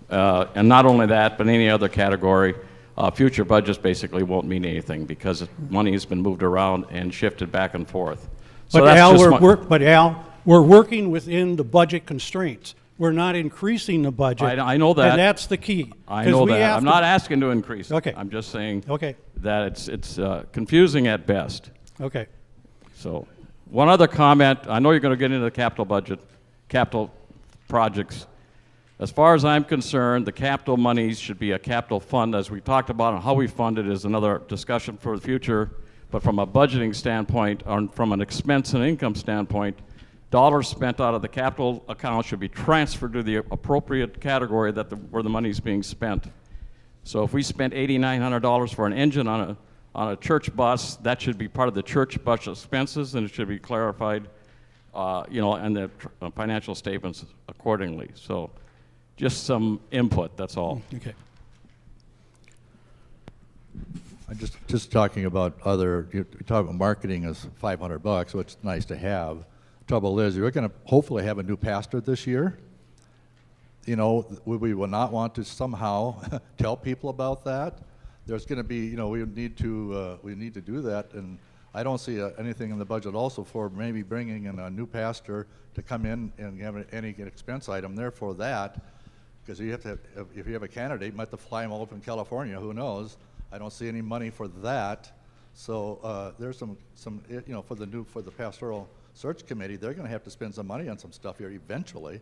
and not only that, but any other category, future budgets basically won't mean anything because money has been moved around and shifted back and forth. So But that's Al, just Al, we're working within the budget constraints. We're not increasing the budget. I know that. And that's the key. I 'Cause know we that. have I'm to- not asking to increase it. Okay. I'm just saying Okay. that it's confusing at best. Okay. So, one other comment. I know you're going to get into the capital budget, capital projects. As far as I'm concerned, the capital monies should be a capital fund, as we talked about, and how we fund it is another discussion for the future. But from a budgeting standpoint, or from an expense and income standpoint, dollars spent out of the capital account should be transferred to the appropriate category where the money is being spent. So if we spent $8,900 for an engine on a church bus, that should be part of the church bus expenses, and it should be clarified, and the financial statements accordingly. So just some input, that's all. Okay. I'm just talking about you talk about marketing as $500, which is nice to have. Trouble is, you're going to hopefully have a new pastor this year. We will not want to somehow tell people about that. There's going to be, we need to do that, and I don't see anything in the budget also for maybe bringing in a new pastor to come in and have any expense item there for that, because you have to if you have a candidate, you might have to fly them all up in California. Who knows? I don't see any money for that. So there's some for the pastoral search committee, they're going to have to spend some money on some stuff here eventually,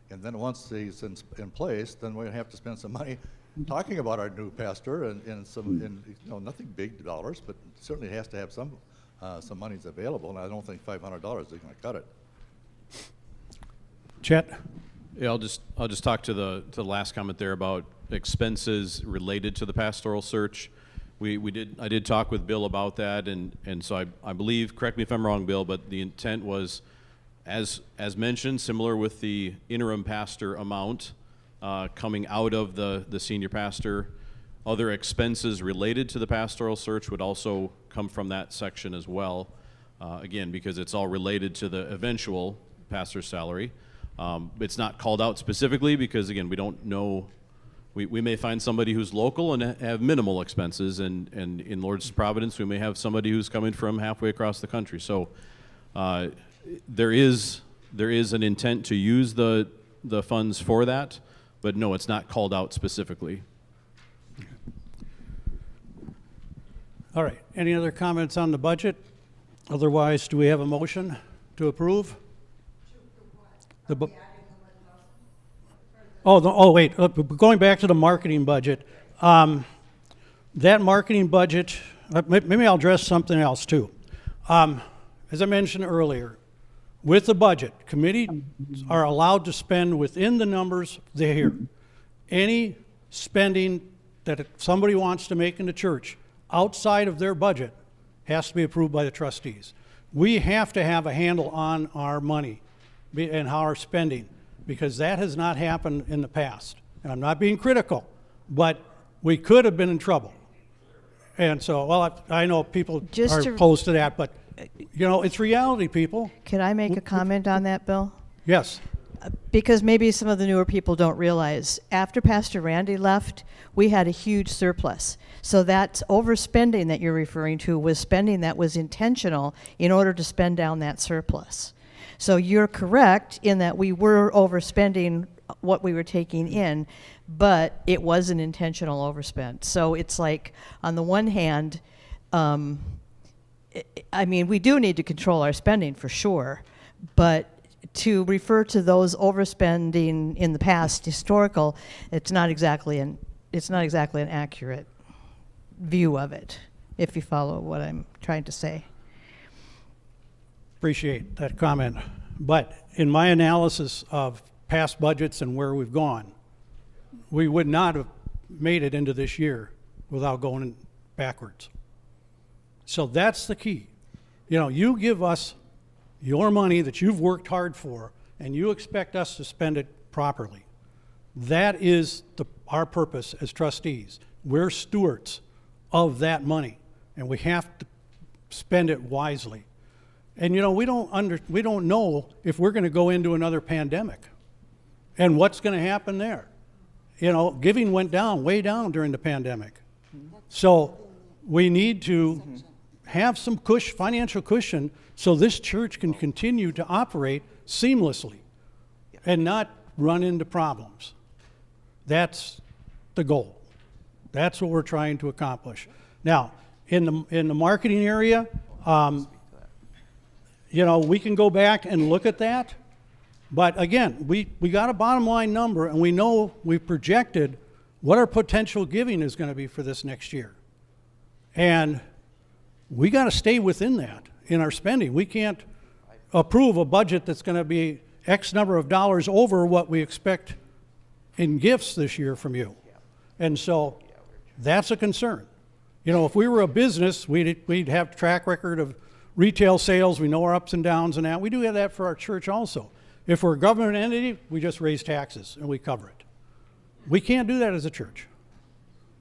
and then once he's in place, then we're going to have to spend some money talking about our new pastor and nothing big dollars, but certainly it has to have some monies available, and I don't think $500 is going to cut it. Chet? Yeah, I'll just talk to the last comment there about expenses related to the pastoral search. I did talk with Bill about that, and so I believe, correct me if I'm wrong, Bill, but the intent was, as mentioned, similar with the interim pastor amount coming out of the senior pastor. Other expenses related to the pastoral search would also come from that section as well, again, because it's all related to the eventual pastor's salary. It's not called out specifically because, again, we don't know. We may find somebody who's local and have minimal expenses, and in Lord's providence, we may have somebody who's coming from halfway across the country. So there is an intent to use the funds for that, but no, it's not called out specifically. All right. Any other comments on the budget? Otherwise, do we have a motion to approve? Wait, going back to the marketing budget, that marketing budget, maybe I'll address something else too. As I mentioned earlier, with the budget, committees are allowed to spend within the numbers they hear. Any spending that somebody wants to make in the church outside of their budget has to be approved by the trustees. We have to have a handle on our money and how our spending, because that has not happened in the past. And I'm not being critical, but we could have been in trouble. And so, well, I know people are opposed to that, but, you know, it's reality, people. Can I make a comment on that, Bill? Yes. Because maybe some of the newer people don't realize, after Pastor Randy left, we had a huge surplus. So that overspending that you're referring to was spending that was intentional in order to spend down that surplus. So you're correct in that we were overspending what we were taking in, but it was an intentional overspend. So it's like, on the one hand, I mean, we do need to control our spending for sure, but to refer to those overspending in the past, historical, it's not exactly an accurate view of it, if you follow what I'm trying to say. Appreciate that comment. But in my analysis of past budgets and where we've gone, we would not have made it into this year without going backwards. So that's the key. You know, you give us your money that you've worked hard for, and you expect us to spend it properly. That is our purpose as trustees. We're stewards of that money, and we have to spend it wisely. And you know, we don't know if we're going to go into another pandemic, and what's going to happen there. You know, giving went down, way down during the pandemic. So we need to have some financial cushion so this church can continue to operate seamlessly and not run into problems. That's the goal. That's what we're trying to accomplish. Now, in the marketing area, you know, we can go back and look at that, but again, we got a bottom line number, and we know we've projected what our potential giving is going to be for this next year. And we got to stay within that in our spending. We can't approve a budget that's going to be X number of dollars over what we expect in gifts this year from you. And so that's a concern. You know, if we were a business, we'd have track record of retail sales. We know our ups and downs and that. We do have that for our church also. If we're a government entity, we just raise taxes and we cover it. We can't do that as a church.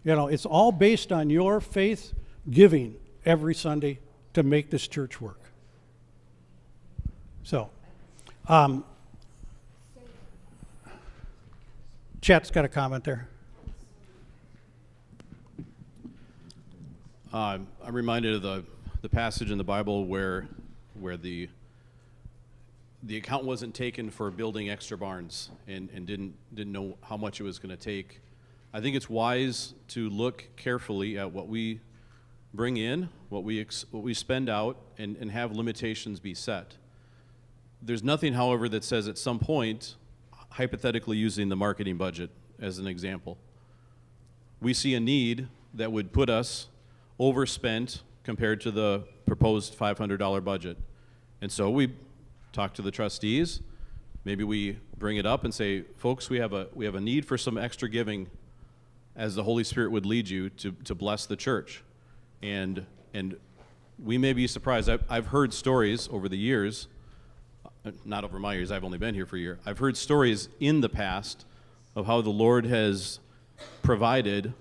You know, it's all based on your faith giving every Sunday to make this church work. So, Chet's got a comment there. I'm reminded of the passage in the Bible where the account wasn't taken for building extra barns and didn't know how much it was going to take. I think it's wise to look carefully at what we bring in, what we spend out, and have limitations be set. There's nothing, however, that says at some point, hypothetically using the marketing budget as an example, we see a need that would put us overspent compared to the proposed $500 budget. And so we talk to the trustees, maybe we bring it up and say, folks, we have a need for some extra giving as the Holy Spirit would lead you to bless the church. And we may be surprised. I've heard stories over the years, not over my years, I've only been here for a year. I've heard stories in the past of how the Lord has provided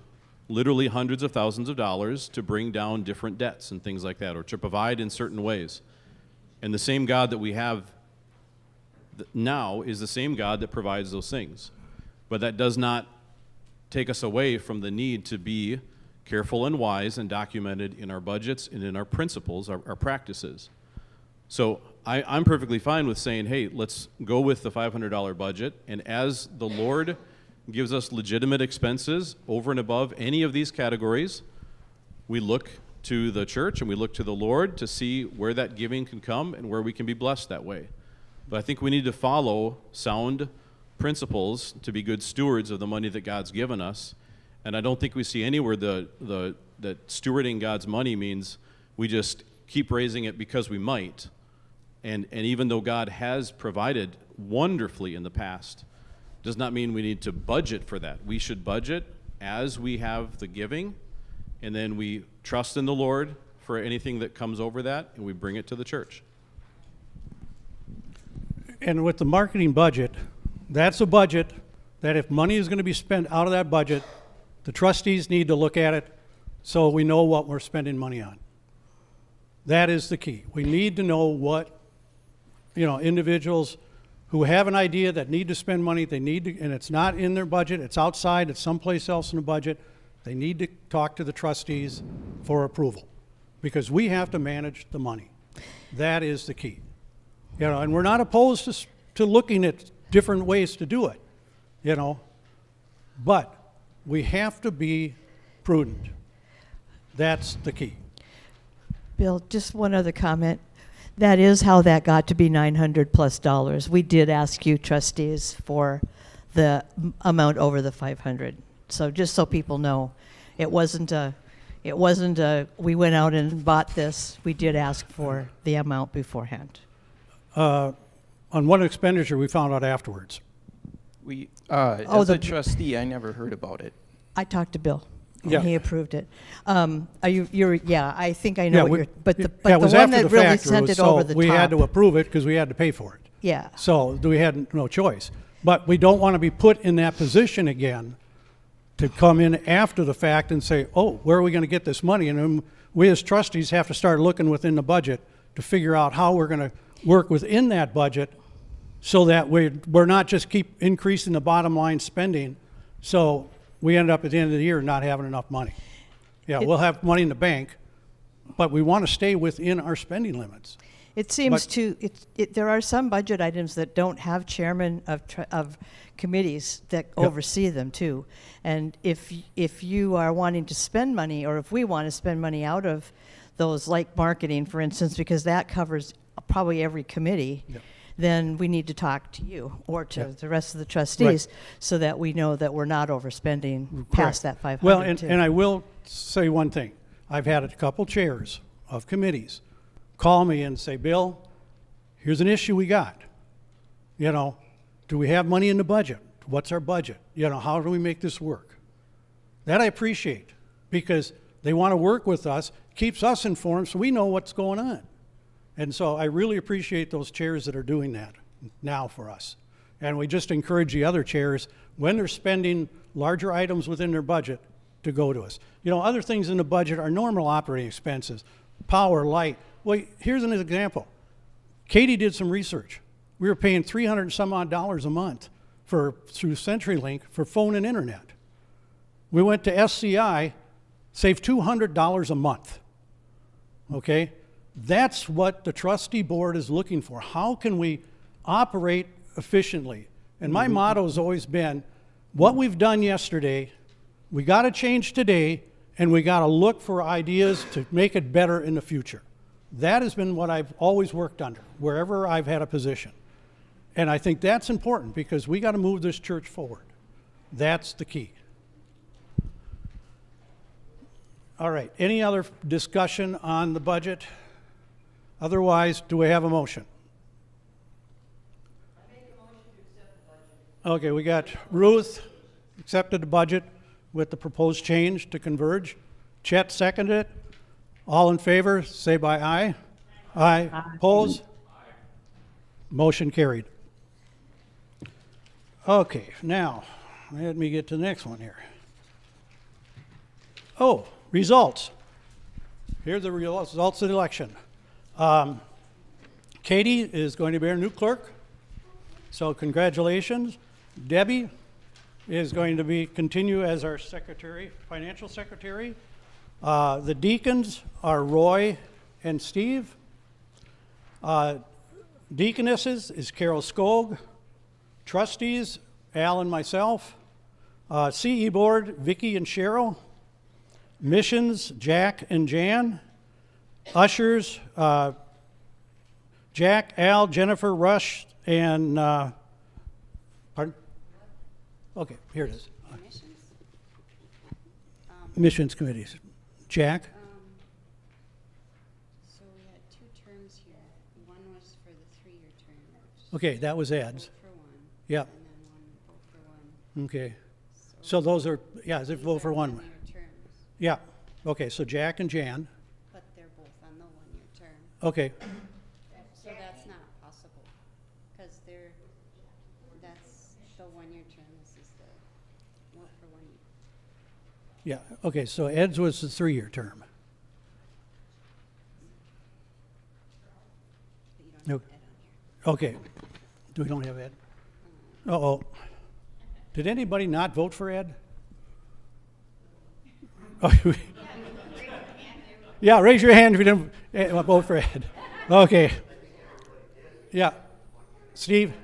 literally hundreds of thousands of dollars to bring down different debts and things like that, or to provide in certain ways. And the same God that we have now is the same God that provides those things. But that does not take us away from the need to be careful and wise and documented in our budgets and in our principles, our practices. So I'm perfectly fine with saying, hey, let's go with the $500 budget, and as the Lord gives us legitimate expenses over and above any of these categories, we look to the church and we look to the Lord to see where that giving can come and where we can be blessed that way. But I think we need to follow sound principles to be good stewards of the money that God's given us. And I don't think we see anywhere that stewarding God's money means we just keep raising it because we might. And even though God has provided wonderfully in the past, does not mean we need to budget for that. We should budget as we have the giving, and then we trust in the Lord for anything that comes over that, and we bring it to the church. And with the marketing budget, that's a budget that if money is going to be spent out of that budget, the trustees need to look at it so we know what we're spending money on. That is the key. We need to know what, individuals who have an idea that need to spend money, they need to, and it's not in their budget, it's outside, it's someplace else in the budget, they need to talk to the trustees for approval because we have to manage the money. That is the key. And we're not opposed to looking at different ways to do it, but we have to be prudent. That's the key. Bill, just one other comment. That is how that got to be $900+. We did ask you trustees for the amount over the 500. So just so people know, it wasn't we went out and bought this. We did ask for the amount beforehand. On one expenditure, we found out afterwards. As a trustee, I never heard about it. I talked to Bill. And Yeah. he approved it. I think I know what you're, but the it was one after that the really fact, sent it over the top. we had to approve it because we had to pay for it. Yeah. So we had no choice. But we don't want to be put in that position again to come in after the fact and say, oh, where are we going to get this money? And then we as trustees have to start looking within the budget to figure out how we're going to work within that budget so that we're not just keep increasing the bottom line spending. So we end up at the end of the year not having enough money. We'll have money in the bank, but we want to stay within our spending limits. It seems there are some budget items that don't have chairman of committees that oversee them too. And if you are wanting to spend money, or if we want to spend money out of those, like marketing, for instance, because that covers probably every committee, then we need to talk to you or to the rest of the trustees so that we know that we're not overspending past that 500. Well, and I will say one thing. I've had a couple chairs of committees call me and say, Bill, here's an issue we got. Do we have money in the budget? What's our budget? How do we make this work? That I appreciate because they want to work with us, keeps us informed so we know what's going on. And so I really appreciate those chairs that are doing that now for us. And we just encourage the other chairs, when they're spending larger items within their budget, to go to us. Other things in the budget are normal operating expenses, power, light. Well, here's an example. Katie did some research. We were paying $300 and some odd a month through CenturyLink for phone and internet. We went to SCI, saved $200 a month. Okay? That's what the trustee board is looking for. How can we operate efficiently? And my motto has always been, what we've done yesterday, we got to change today, and we got to look for ideas to make it better in the future. That has been what I've always worked under, wherever I've had a position. And I think that's important because we got to move this church forward. That's the key. All right, any other discussion on the budget? Otherwise, do we have a motion? I make a motion to accept the budget. Okay, we got Ruth accepted the budget with the proposed change to converge. Chet seconded it. All in favor, say by aye. Aye. Oppose? Aye. Motion carried. Okay, now, let me get to the next one here. Oh, results. Here's the results of the election. Katie is going to be our new clerk, so congratulations. Debbie is going to continue as our secretary, financial secretary. The deacons are Roy and Steve. Deaconesses is Carol Skog. Trustees, Al and myself. CE board, Vicki and Cheryl. Missions, Jack and Jan. Ushers, Jack, Al, Jennifer, Rush, and Okay, here it is. Missions. Missions committees. Jack? So we had 2 terms here. One was for the 3-year term. Okay, that was Ed's. Vote for one. Yeah. And then one vote for one. Okay. So those are, yeah, is it These vote are for one? 1-year terms, Yeah. Okay, so Jack and Jan. but they're both on the 1-year term. Okay. So that's not possible, because that's the 1-year term, this is the vote for 1 year. Yeah, okay, so Ed's was the 3-year term. But you don't No. have Ed on here. Okay. We don't have Ed? Uh-oh. Did anybody not vote for Ed? Oh, yeah, raise your hand if you didn't vote for Ed. Okay. Yeah. Steve?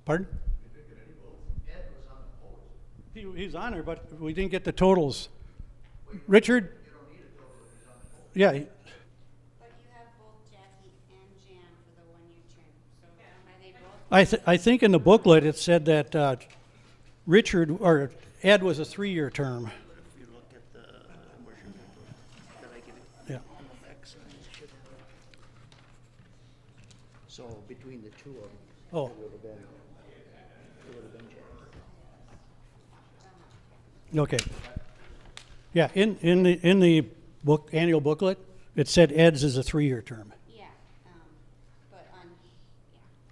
Pardon? He's on there, but we didn't get the totals. Richard? Yeah. But you have both Jackie and Jan for the 1-year term, so are they both? I think in the booklet it said that Richard, or Ed was a 3-year term. If you look at the worship that I give you. Yeah. On the back side, it should have. So between the two of them. Oh. It would have been Jack. Okay. Yeah, in the book, annual booklet, it said Ed's is a 3-year term. Yeah, but on,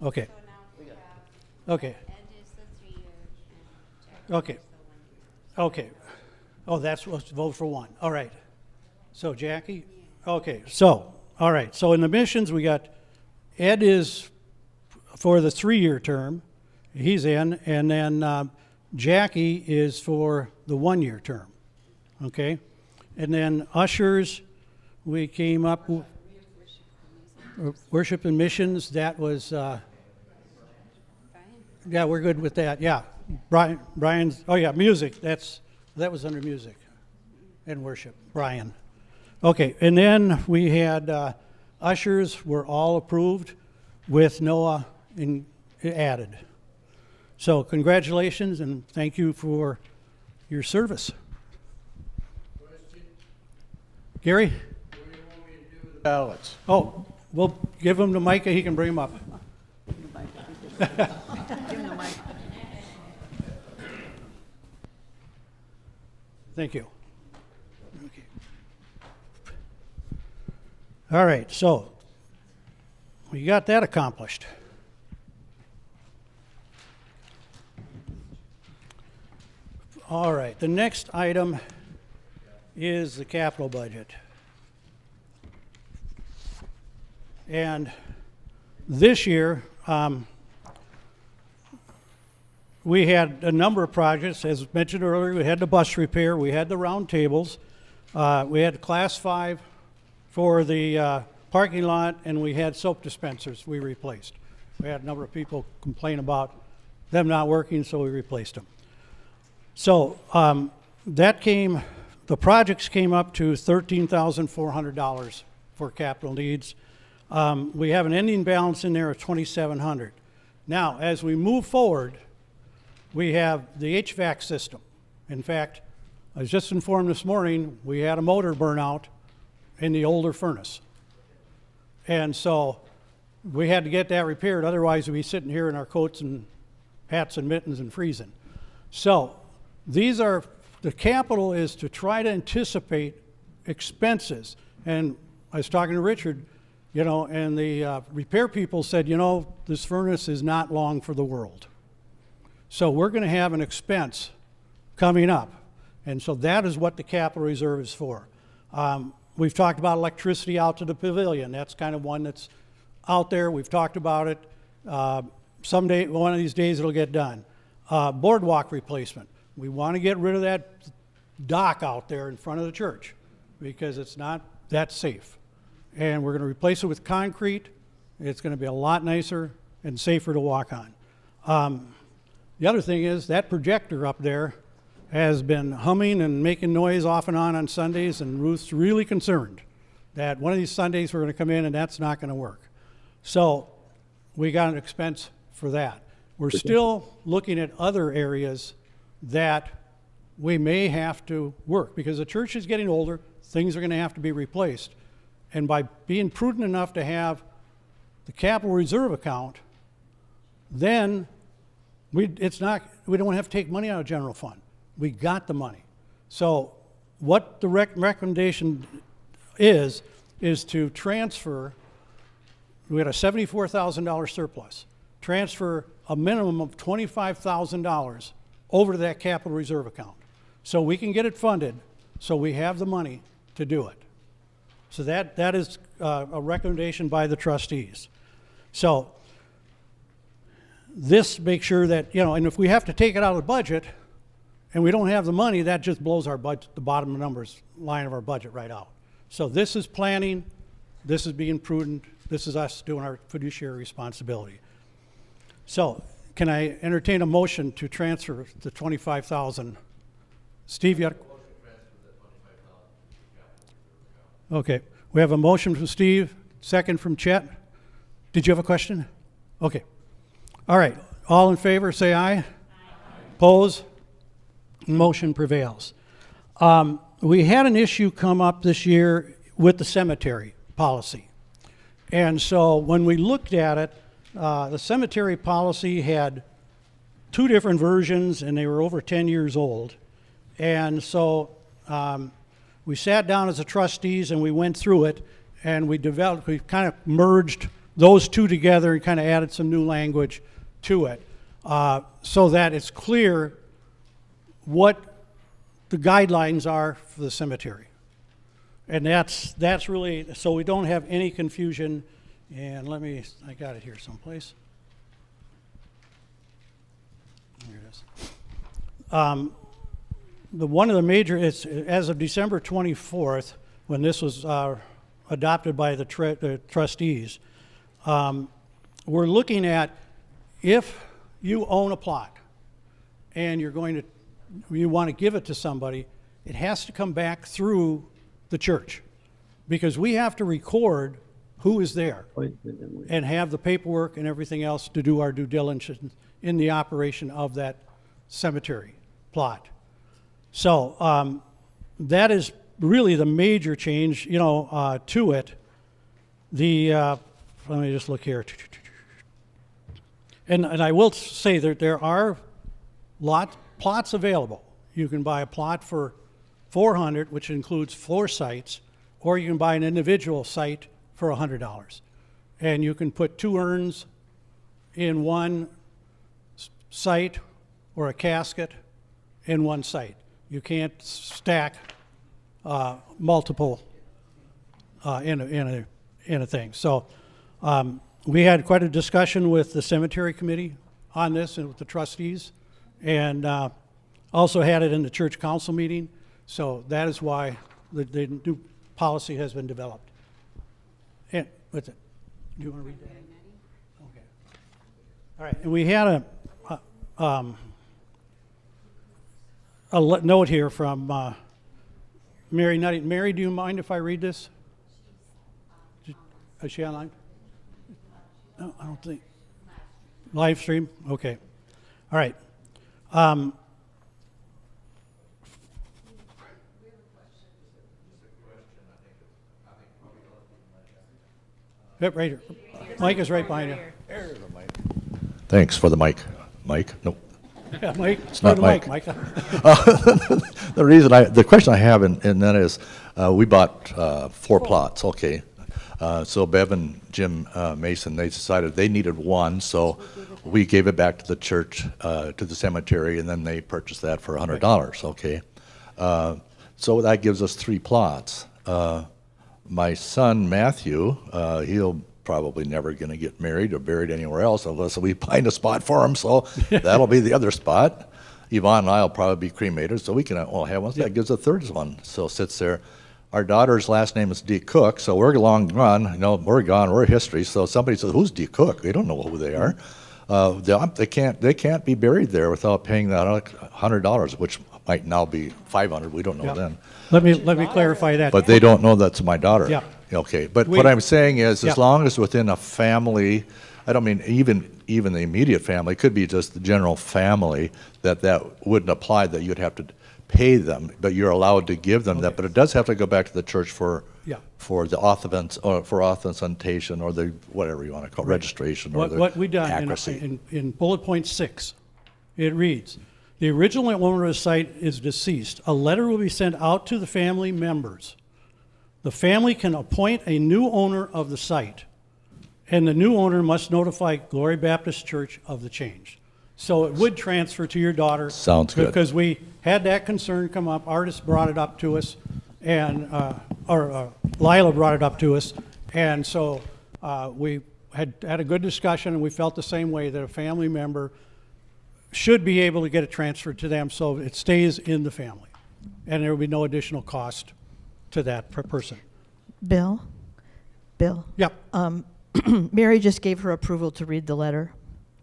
yeah. Okay. So now we have, Okay. Ed is the 3-year and Jackie Okay. is the 1-year. Okay. Oh, that's supposed to vote for one. All right. So Jackie? Okay. So, all right. So in the missions, we got Ed is for the 3-year term. He's in. And then Jackie is for the 1-year term. Okay. And then ushers, we came up with worship and missions. That was, yeah, we're good with that. Yeah. Brian's, oh yeah, music. That was under music and worship. Brian. Okay. And then we had ushers were all approved with Noah added. So congratulations and thank you for your service. Gary? Ballots. Oh, we'll give him to Micah. He can bring him up. Thank you. Okay. All right, so we got that accomplished. All right, the next item is the capital budget. And this year, we had a number of projects. As mentioned earlier, we had the bus repair, we had the round tables, we had class 5 for the parking lot, and we had soap dispensers we replaced. We had a number of people complain about them not working, so we replaced them. So the projects came up to $13,400 for capital needs. We have an ending balance in there of $2,700. Now, as we move forward, we have the HVAC system. In fact, I was just informed this morning, we had a motor burnout in the older furnace. And so we had to get that repaired, otherwise we'd be sitting here in our coats and hats and mittens and freezing. So the capital is to try to anticipate expenses. And I was talking to Richard, and the repair people said, this furnace is not long for the world. So we're going to have an expense coming up. And so that is what the capital reserve is for. We've talked about electricity out to the pavilion. That's kind of one that's out there. We've talked about it. Someday, one of these days, it'll get done. Boardwalk replacement. We want to get rid of that dock out there in front of the church because it's not that safe. And we're going to replace it with concrete. It's going to be a lot nicer and safer to walk on. The other thing is that projector up there has been humming and making noise off and on Sundays, and Ruth's really concerned that one of these Sundays we're going to come in and that's not going to work. So we got an expense for that. we're still looking at other areas that we may have to work, because the church is getting older, things are going to have to be replaced. And by being prudent enough to have the capital reserve account, then we don't have to take money out of general fund. We got the money. So what the recommendation is to transfer, we had a $74,000 surplus, transfer a minimum of $25,000 over to that capital reserve account, so we can get it funded, so we have the money to do it. So that is a recommendation by the trustees. So this makes sure that, and if we have to take it out of the budget and we don't have the money, that just blows our budget, the bottom numbers line of our budget right out. So this is planning, this is being prudent, this is us doing our fiduciary responsibility. So can I entertain a motion to transfer the $25,000? Steve, you got Okay, we have a motion from Steve, second from Chet. Did you have a question? Okay. All right, all in favor, say aye. Aye. Oppose? Motion prevails. We had an issue come up this year with the cemetery policy. And so when we looked at it, the cemetery policy had two different versions, and they were over 10 years old. And so we sat down as the trustees and we went through it, and we kind of merged those two together and kind of added some new language to it, so that it's clear what the guidelines are for the cemetery. And that's really, so we don't have any confusion. And I got it here someplace. Here it is. One of the major, as of December 24th, when this was adopted by the trustees, we're looking at, if you own a plot and you want to give it to somebody, it has to come back through the church, because we have to record who is there and have the paperwork and everything else to do our due diligence in the operation of that cemetery plot. So that is really the major change, to it. Let me just look here. And I will say that there are plots available. You can buy a plot for $400, which includes 4 sites, or you can buy an individual site for $100. And you can put 2 urns in one site, or a casket in one site. You can't stack multiple in a thing. So we had quite a discussion with the cemetery committee on this and with the trustees, and also had it in the church council meeting. So that is why the new policy has been developed. And what's it? Do you want to read that? Okay. All right. And we had a note here from Mary Nutty. Mary, do you mind if I read this? Is she online? No, I don't think. Live stream? Okay. All right. Yep, right here. Mike is right behind you. There's a mic. Thanks for the mic. Mike? Nope. Yeah, Mike. It's not Mike. Mike. The question I have, and that is, we bought 4 plots, okay. So Bev and Jim Mason, they decided they needed 1, so we gave it back to the church, to the cemetery, and then they purchased that for $100, okay. So that gives us 3 plots. My son, Matthew, he'll probably never going to get married or buried anywhere else unless we find a spot for him, so that'll be the other spot. Yvonne and I will probably be cremated, so we can have one. That gives a 3rd one, so sits there. Our daughter's last name is D. Cook, so we're long gone. We're gone. We're history. So somebody says, "Who's D. Cook?" They don't know who they are. They can't be buried there without paying that $100, which might now be $500. We don't know then. Let me clarify that. But they don't know that's my daughter. Yeah. Okay. But what I'm saying is, as long as within a family I don't mean even the immediate family, it could be just the general family, that wouldn't apply, that you'd have to pay them, but you're allowed to give them that, but it does have to go back to the church for Yeah. the authentication or the, whatever you want to call it, registration or the What we done accuracy. in bullet point 6, it reads, the original owner of the site is deceased. A letter will be sent out to the family members. The family can appoint a new owner of the site, and the new owner must notify Glory Baptist Church of the change. So it would transfer to your daughter. Sounds good. Because we had that concern come up. Artis brought it up to us, and Lila brought it up to us, and so we had a good discussion, and we felt the same way, that a family member should be able to get it transferred to them so it stays in the family, and there will be no additional cost to that person. Bill? Yep. Mary just gave her approval to read the letter.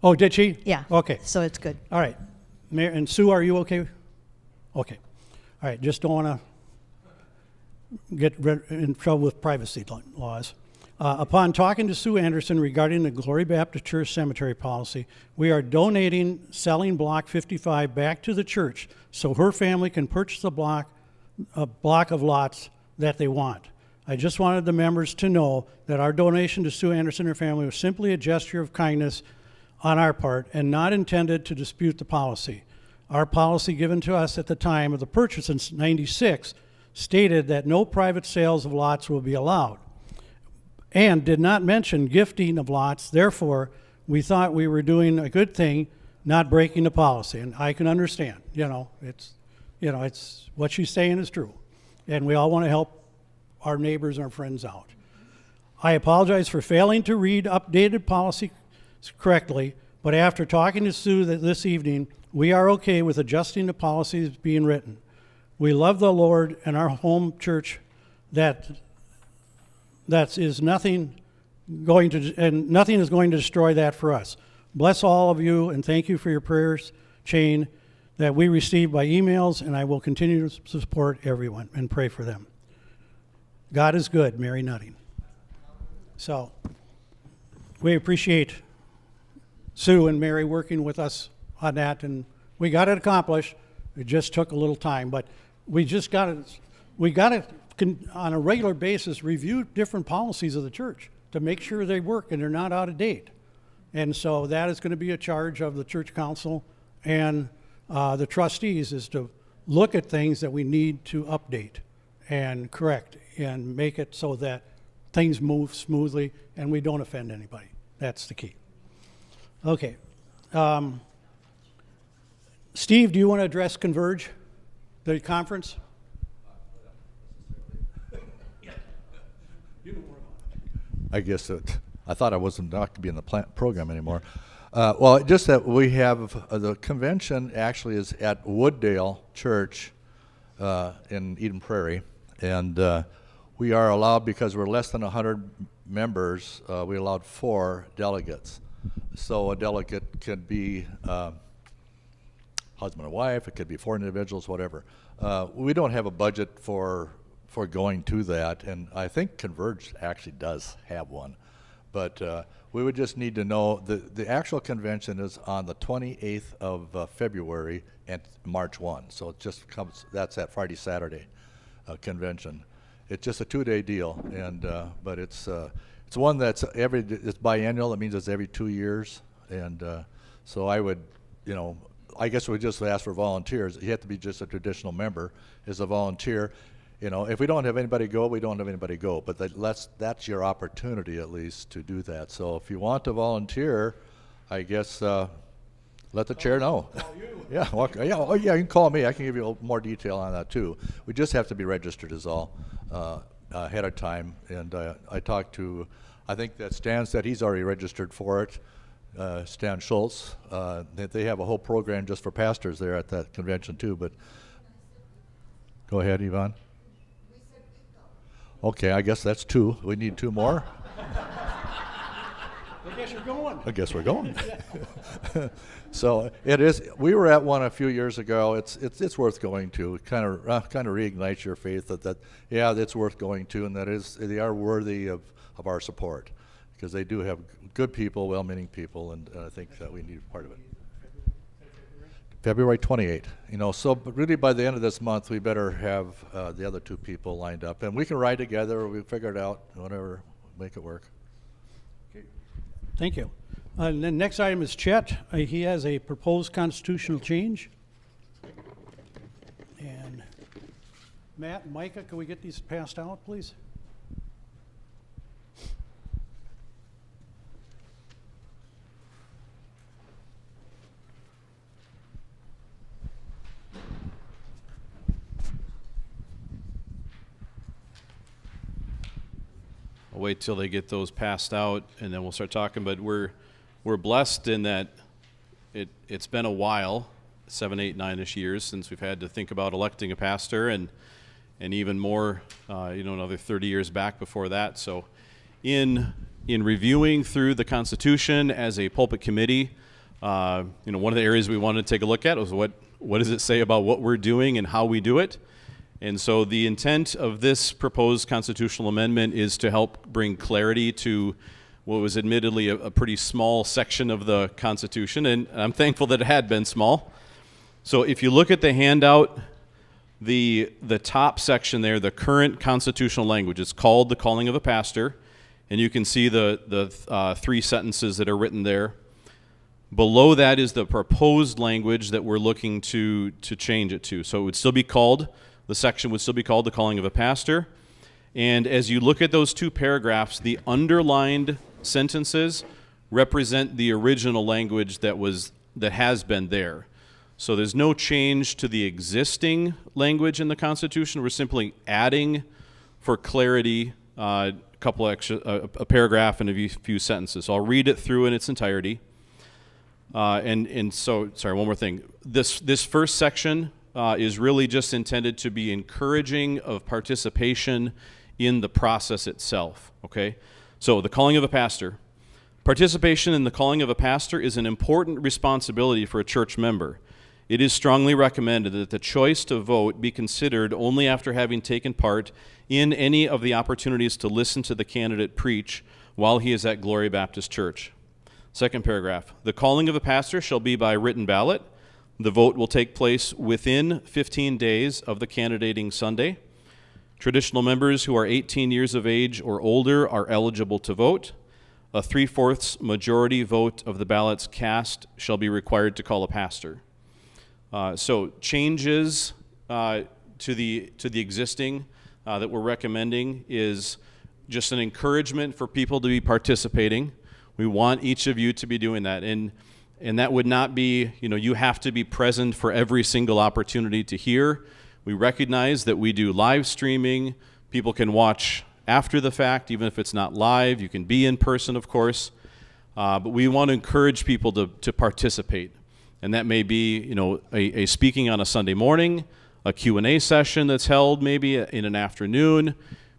Oh, did she? Yeah. Okay. So it's good. All right. And Sue, are you okay? Okay. All right. Just don't want to get in trouble with privacy laws. Upon talking to Sue Anderson regarding the Glory Baptist Church cemetery policy, we are donating selling Block 55 back to the church so her family can purchase a block of lots that they want. I just wanted the members to know that our donation to Sue Anderson and her family was simply a gesture of kindness on our part and not intended to dispute the policy. Our policy given to us at the time of the purchase in '96 stated that no private sales of lots will be allowed and did not mention gifting of lots. Therefore, we thought we were doing a good thing, not breaking the policy. And I can understand, it's what she's saying is true. And we all want to help our neighbors and our friends out. I apologize for failing to read updated policy correctly, but after talking to Sue this evening, we are okay with adjusting the policies being written. We love the Lord and our home church nothing is going to destroy that for us. Bless all of you, and thank you for your prayers chain that we receive by emails, and I will continue to support everyone and pray for them. God is good, Mary Nutting. So we appreciate Sue and Mary working with us on that, and we got it accomplished. It just took a little time, but we got to on a regular basis review different policies of the church to make sure they work and they're not out of date. And so that is going to be a charge of the church council and the trustees, is to look at things that we need to update and correct and make it so that things move smoothly and we don't offend anybody. That's the key. Okay. Steve, do you want to address Converge, the conference? I guess I thought I wasn't not going to be in the program anymore. Well, just that we have the convention actually is at Wooddale Church in Eden Prairie, and we are allowed, because we're less than 100 members, we allowed 4 delegates. So a delegate could be husband and wife, it could be 4 individuals, whatever. We don't have a budget for going to that, and I think Converge actually does have one. But we would just need to know, the actual convention is on the 28th of February and March 1. So it just comes, that's that Friday, Saturday convention. It's just a 2-day deal, and but it's one that's it's biannual. That means it's every 2 years, and so I would, I guess we just ask for volunteers. You have to be just a traditional member as a volunteer. If we don't have anybody go, we don't have anybody go. But that's your opportunity, at least, to do that. So if you want to volunteer, I guess let the chair know. Yeah, you can call me. I can give you more detail on that too. We just have to be registered is all ahead of time. And I talked to, I think that Stan said he's already registered for it. Stan Schultz. They have a whole program just for pastors there at that convention too. But go ahead, Yvonne. Okay, I guess that's 2. We need 2 more. I guess you're going. I guess we're going. So it is. We were at one a few years ago. It's worth going to. Kind of reignites your faith that it's worth going to, and they are worthy of our support. because they do have good people, well-meaning people, and I think that we need part of it. February 28th. You know, so but really by the end of this month, we better have the other two people lined up, and we can ride together. Or we figure it out, whatever, make it work. Thank you. And then next item is Chet. He has a proposed constitutional change. And Matt, Micah, can we get these passed out, please? I'll wait till they get those passed out, and then we'll start talking. But we're blessed in that it's been a while, 7, 8, 9-ish years since we've had to think about electing a pastor, and even more, another 30 years back before that. So, in reviewing through the Constitution as a pulpit committee, one of the areas we wanted to take a look at was what does it say about what we're doing and how we do it. And so the intent of this proposed constitutional amendment is to help bring clarity to what was admittedly a pretty small section of the Constitution, and I'm thankful that it had been small. So if you look at the handout, the top section there, the current constitutional language, it's called the calling of a pastor, and you can see the 3 sentences that are written there. Below that is the proposed language that we're looking to change it to. So it would still be called, the section would still be called the calling of a pastor. And as you look at those 2 paragraphs, the underlined sentences represent the original language that has been there. So there's no change to the existing language in the Constitution. We're simply adding, for clarity, a paragraph and a few sentences. So I'll read it through in its entirety. Sorry, one more thing. This first section is really just intended to be encouraging of participation in the process itself, okay? So the calling of a pastor. Participation in the calling of a pastor is an important responsibility for a church member. It is strongly recommended that the choice to vote be considered only after having taken part in any of the opportunities to listen to the candidate preach while he is at Glory Baptist Church. Second paragraph. The calling of a pastor shall be by written ballot. The vote will take place within 15 days of the candidating Sunday. Traditional members who are 18 years of age or older are eligible to vote. A 3/4 majority vote of the ballots cast shall be required to call a pastor. So changes to the existing that we're recommending is just an encouragement for people to be participating. We want each of you to be doing that. And that would not be, you have to be present for every single opportunity to hear. We recognize that we do live streaming. People can watch after the fact, even if it's not live. You can be in person, of course. But we want to encourage people to participate. And that may be, a speaking on a Sunday morning, a Q&A session that's held maybe in an afternoon,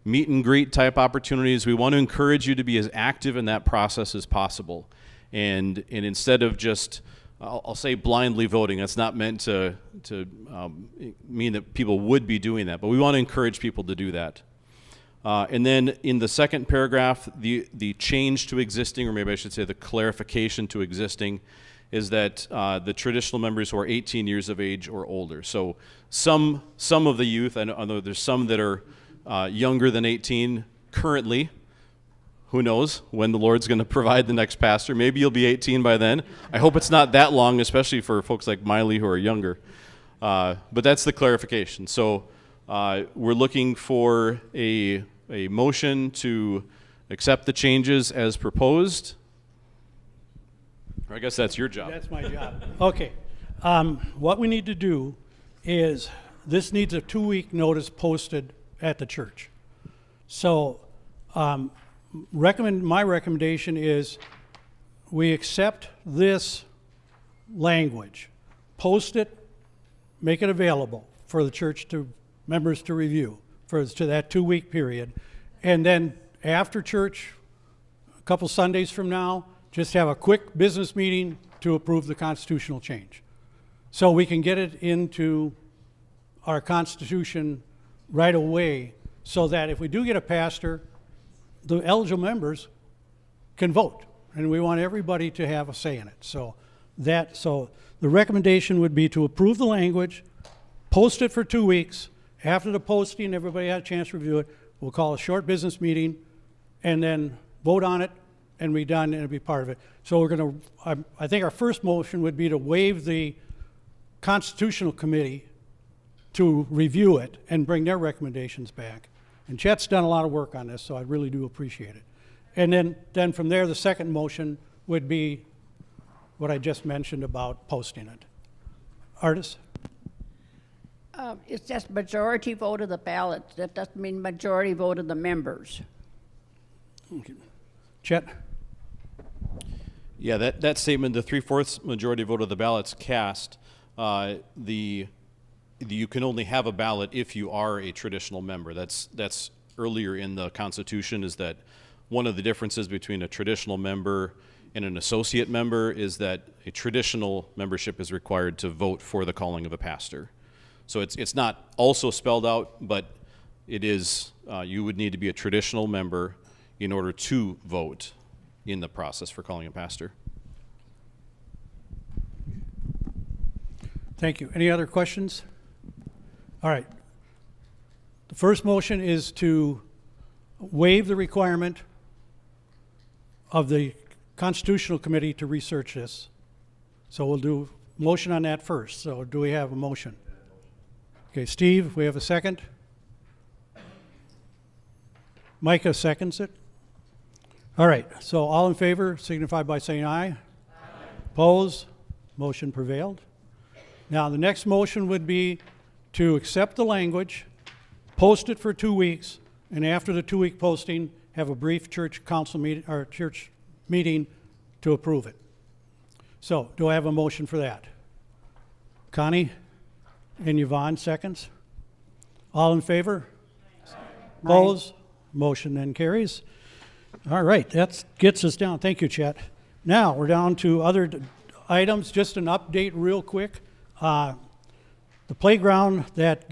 meet and greet type opportunities. We want to encourage you to be as active in that process as possible. And instead of just, I'll say blindly voting, that's not meant to mean that people would be doing that, but we want to encourage people to do that. And then in the second paragraph, the change to existing, or maybe I should say the clarification to existing, is that the traditional members who are 18 years of age or older. So some of the youth, I know there's some that are younger than 18 currently. Who knows when the Lord's going to provide the next pastor. Maybe you'll be 18 by then. I hope it's not that long, especially for folks like Miley who are younger. But that's the clarification. So we're looking for a motion to accept the changes as proposed. I guess that's your job. That's my job. Okay. What we need to do is, this needs a 2-week notice posted at the church. So my recommendation is we accept this language, post it, make it available for the church members to review to that 2-week period, and then after church, a couple Sundays from now, just have a quick business meeting to approve the constitutional change. So we can get it into our Constitution right away, so that if we do get a pastor, the eligible members can vote, and we want everybody to have a say in it. So the recommendation would be to approve the language, post it for 2 weeks. After the posting, everybody had a chance to review it. We'll call a short business meeting, and then vote on it, and be done, and it'll be part of it. So we're going to, I think our first motion would be to waive the Constitutional Committee to review it and bring their recommendations back. And Chet's done a lot of work on this, so I really do appreciate it. And then from there, the second motion would be what I just mentioned about posting it. Artis? It says majority vote of the ballot. That doesn't mean majority vote of the members. Okay. Chet? Yeah, that statement, the 3/4 majority vote of the ballots cast, you can only have a ballot if you are a traditional member. That's earlier in the Constitution, is that one of the differences between a traditional member and an associate member is that a traditional membership is required to vote for the calling of a pastor. So it's not also spelled out, but it is, you would need to be a traditional member in order to vote in the process for calling a pastor. Thank you. Any other questions? All right. The first motion is to waive the requirement of the Constitutional Committee to research this. So we'll do motion on that first. So do we have a motion? Okay, Steve, we have a second. Micah seconds it. All right, so all in favor signify by saying aye. Aye. Opposed? Motion prevailed. Now the next motion would be to accept the language, post it for 2 weeks, and after the 2-week posting, have a brief church council meeting or church meeting to approve it. So, do I have a motion for that? Connie and Yvonne seconds. All in favor? Opposed? Motion then carries. All right, that gets us down. Thank you, Chet. Now we're down to other items. Just an update real quick. The playground that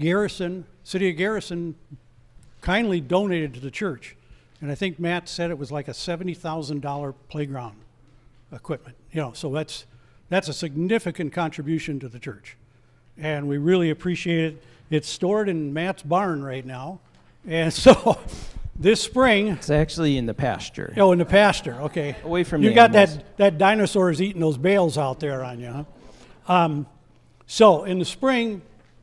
City of Garrison kindly donated to the church. And I think Matt said it was like a $70,000 playground equipment. So that's a significant contribution to the church. And we really appreciate it. It's stored in Matt's barn right now. And so this spring... It's actually in the pasture. Oh, in the pasture, okay. Away from you the got animals. that dinosaurs eating those bales out there on you, huh? So in the spring,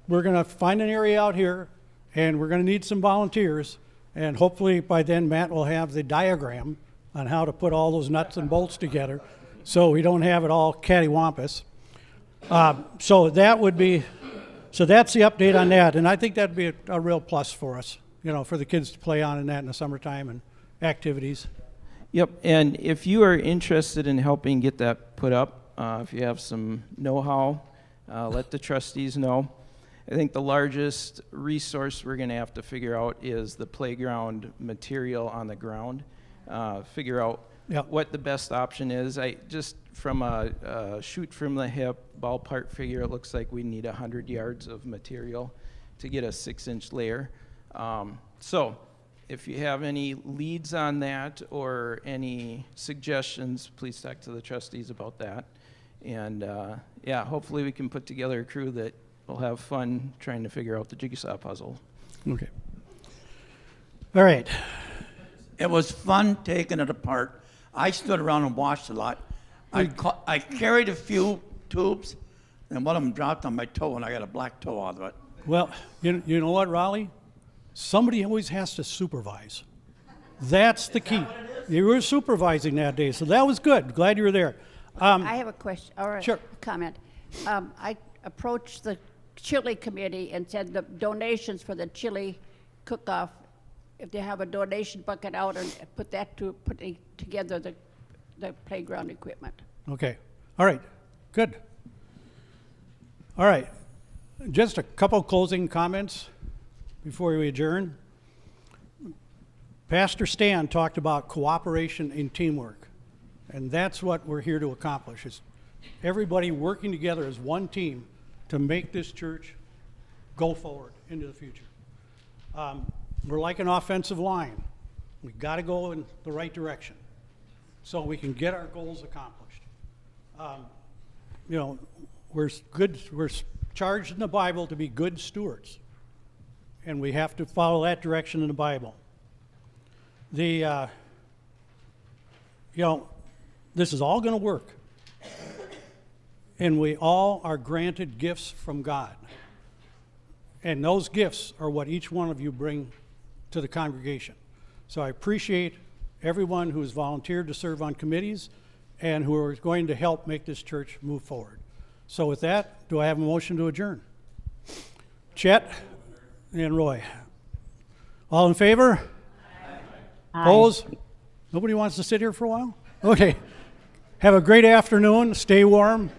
we're going to find an area out here, and we're going to need some volunteers. And hopefully by then, Matt will have the diagram on how to put all those nuts and bolts together so we don't have it all cattywampus. So that's the update on that. And I think that'd be a real plus for us, for the kids to play on and that in the summertime and activities. Yep, and if you are interested in helping get that put up, if you have some know-how, let the trustees know. I think the largest resource we're going to have to figure out is the playground material on the ground. Figure out what the best option is. Just from a shoot from the hip ballpark figure, it looks like we need 100 yards of material to get a 6-inch layer. So if you have any leads on that or any suggestions, please talk to the trustees about that. And hopefully we can put together a crew that will have fun trying to figure out the jigsaw puzzle. Okay. All right. It was fun taking it apart. I stood around and watched a lot. I carried a few tubes, and one of them dropped on my toe, and I got a black toe out of it. Well, you know what, Raleigh? Somebody always has to supervise. That's the key. You were supervising that day, so that was good. Glad you were there. I have a question or a Sure. comment. I approached the chili committee and said the donations for the chili cook-off, if they have a donation bucket out, and put that to putting together the playground equipment. Okay. All right. Good. All right. Just a couple closing comments before we adjourn. Pastor Stan talked about cooperation and teamwork, and that's what we're here to accomplish, is everybody working together as one team to make this church go forward into the future. We're like an offensive line. We've got to go in the right direction. so we can get our goals accomplished. You know, we're charged in the Bible to be good stewards, and we have to follow that direction in the Bible. You know, this is all going to work, and we all are granted gifts from God, and those gifts are what each one of you bring to the congregation. So I appreciate everyone who has volunteered to serve on committees and who are going to help make this church move forward. So with that, do I have a motion to adjourn? Chet and Roy. All in favor? Aye. Opposed? Nobody wants to sit here for a while? Okay. Have a great afternoon. Stay warm.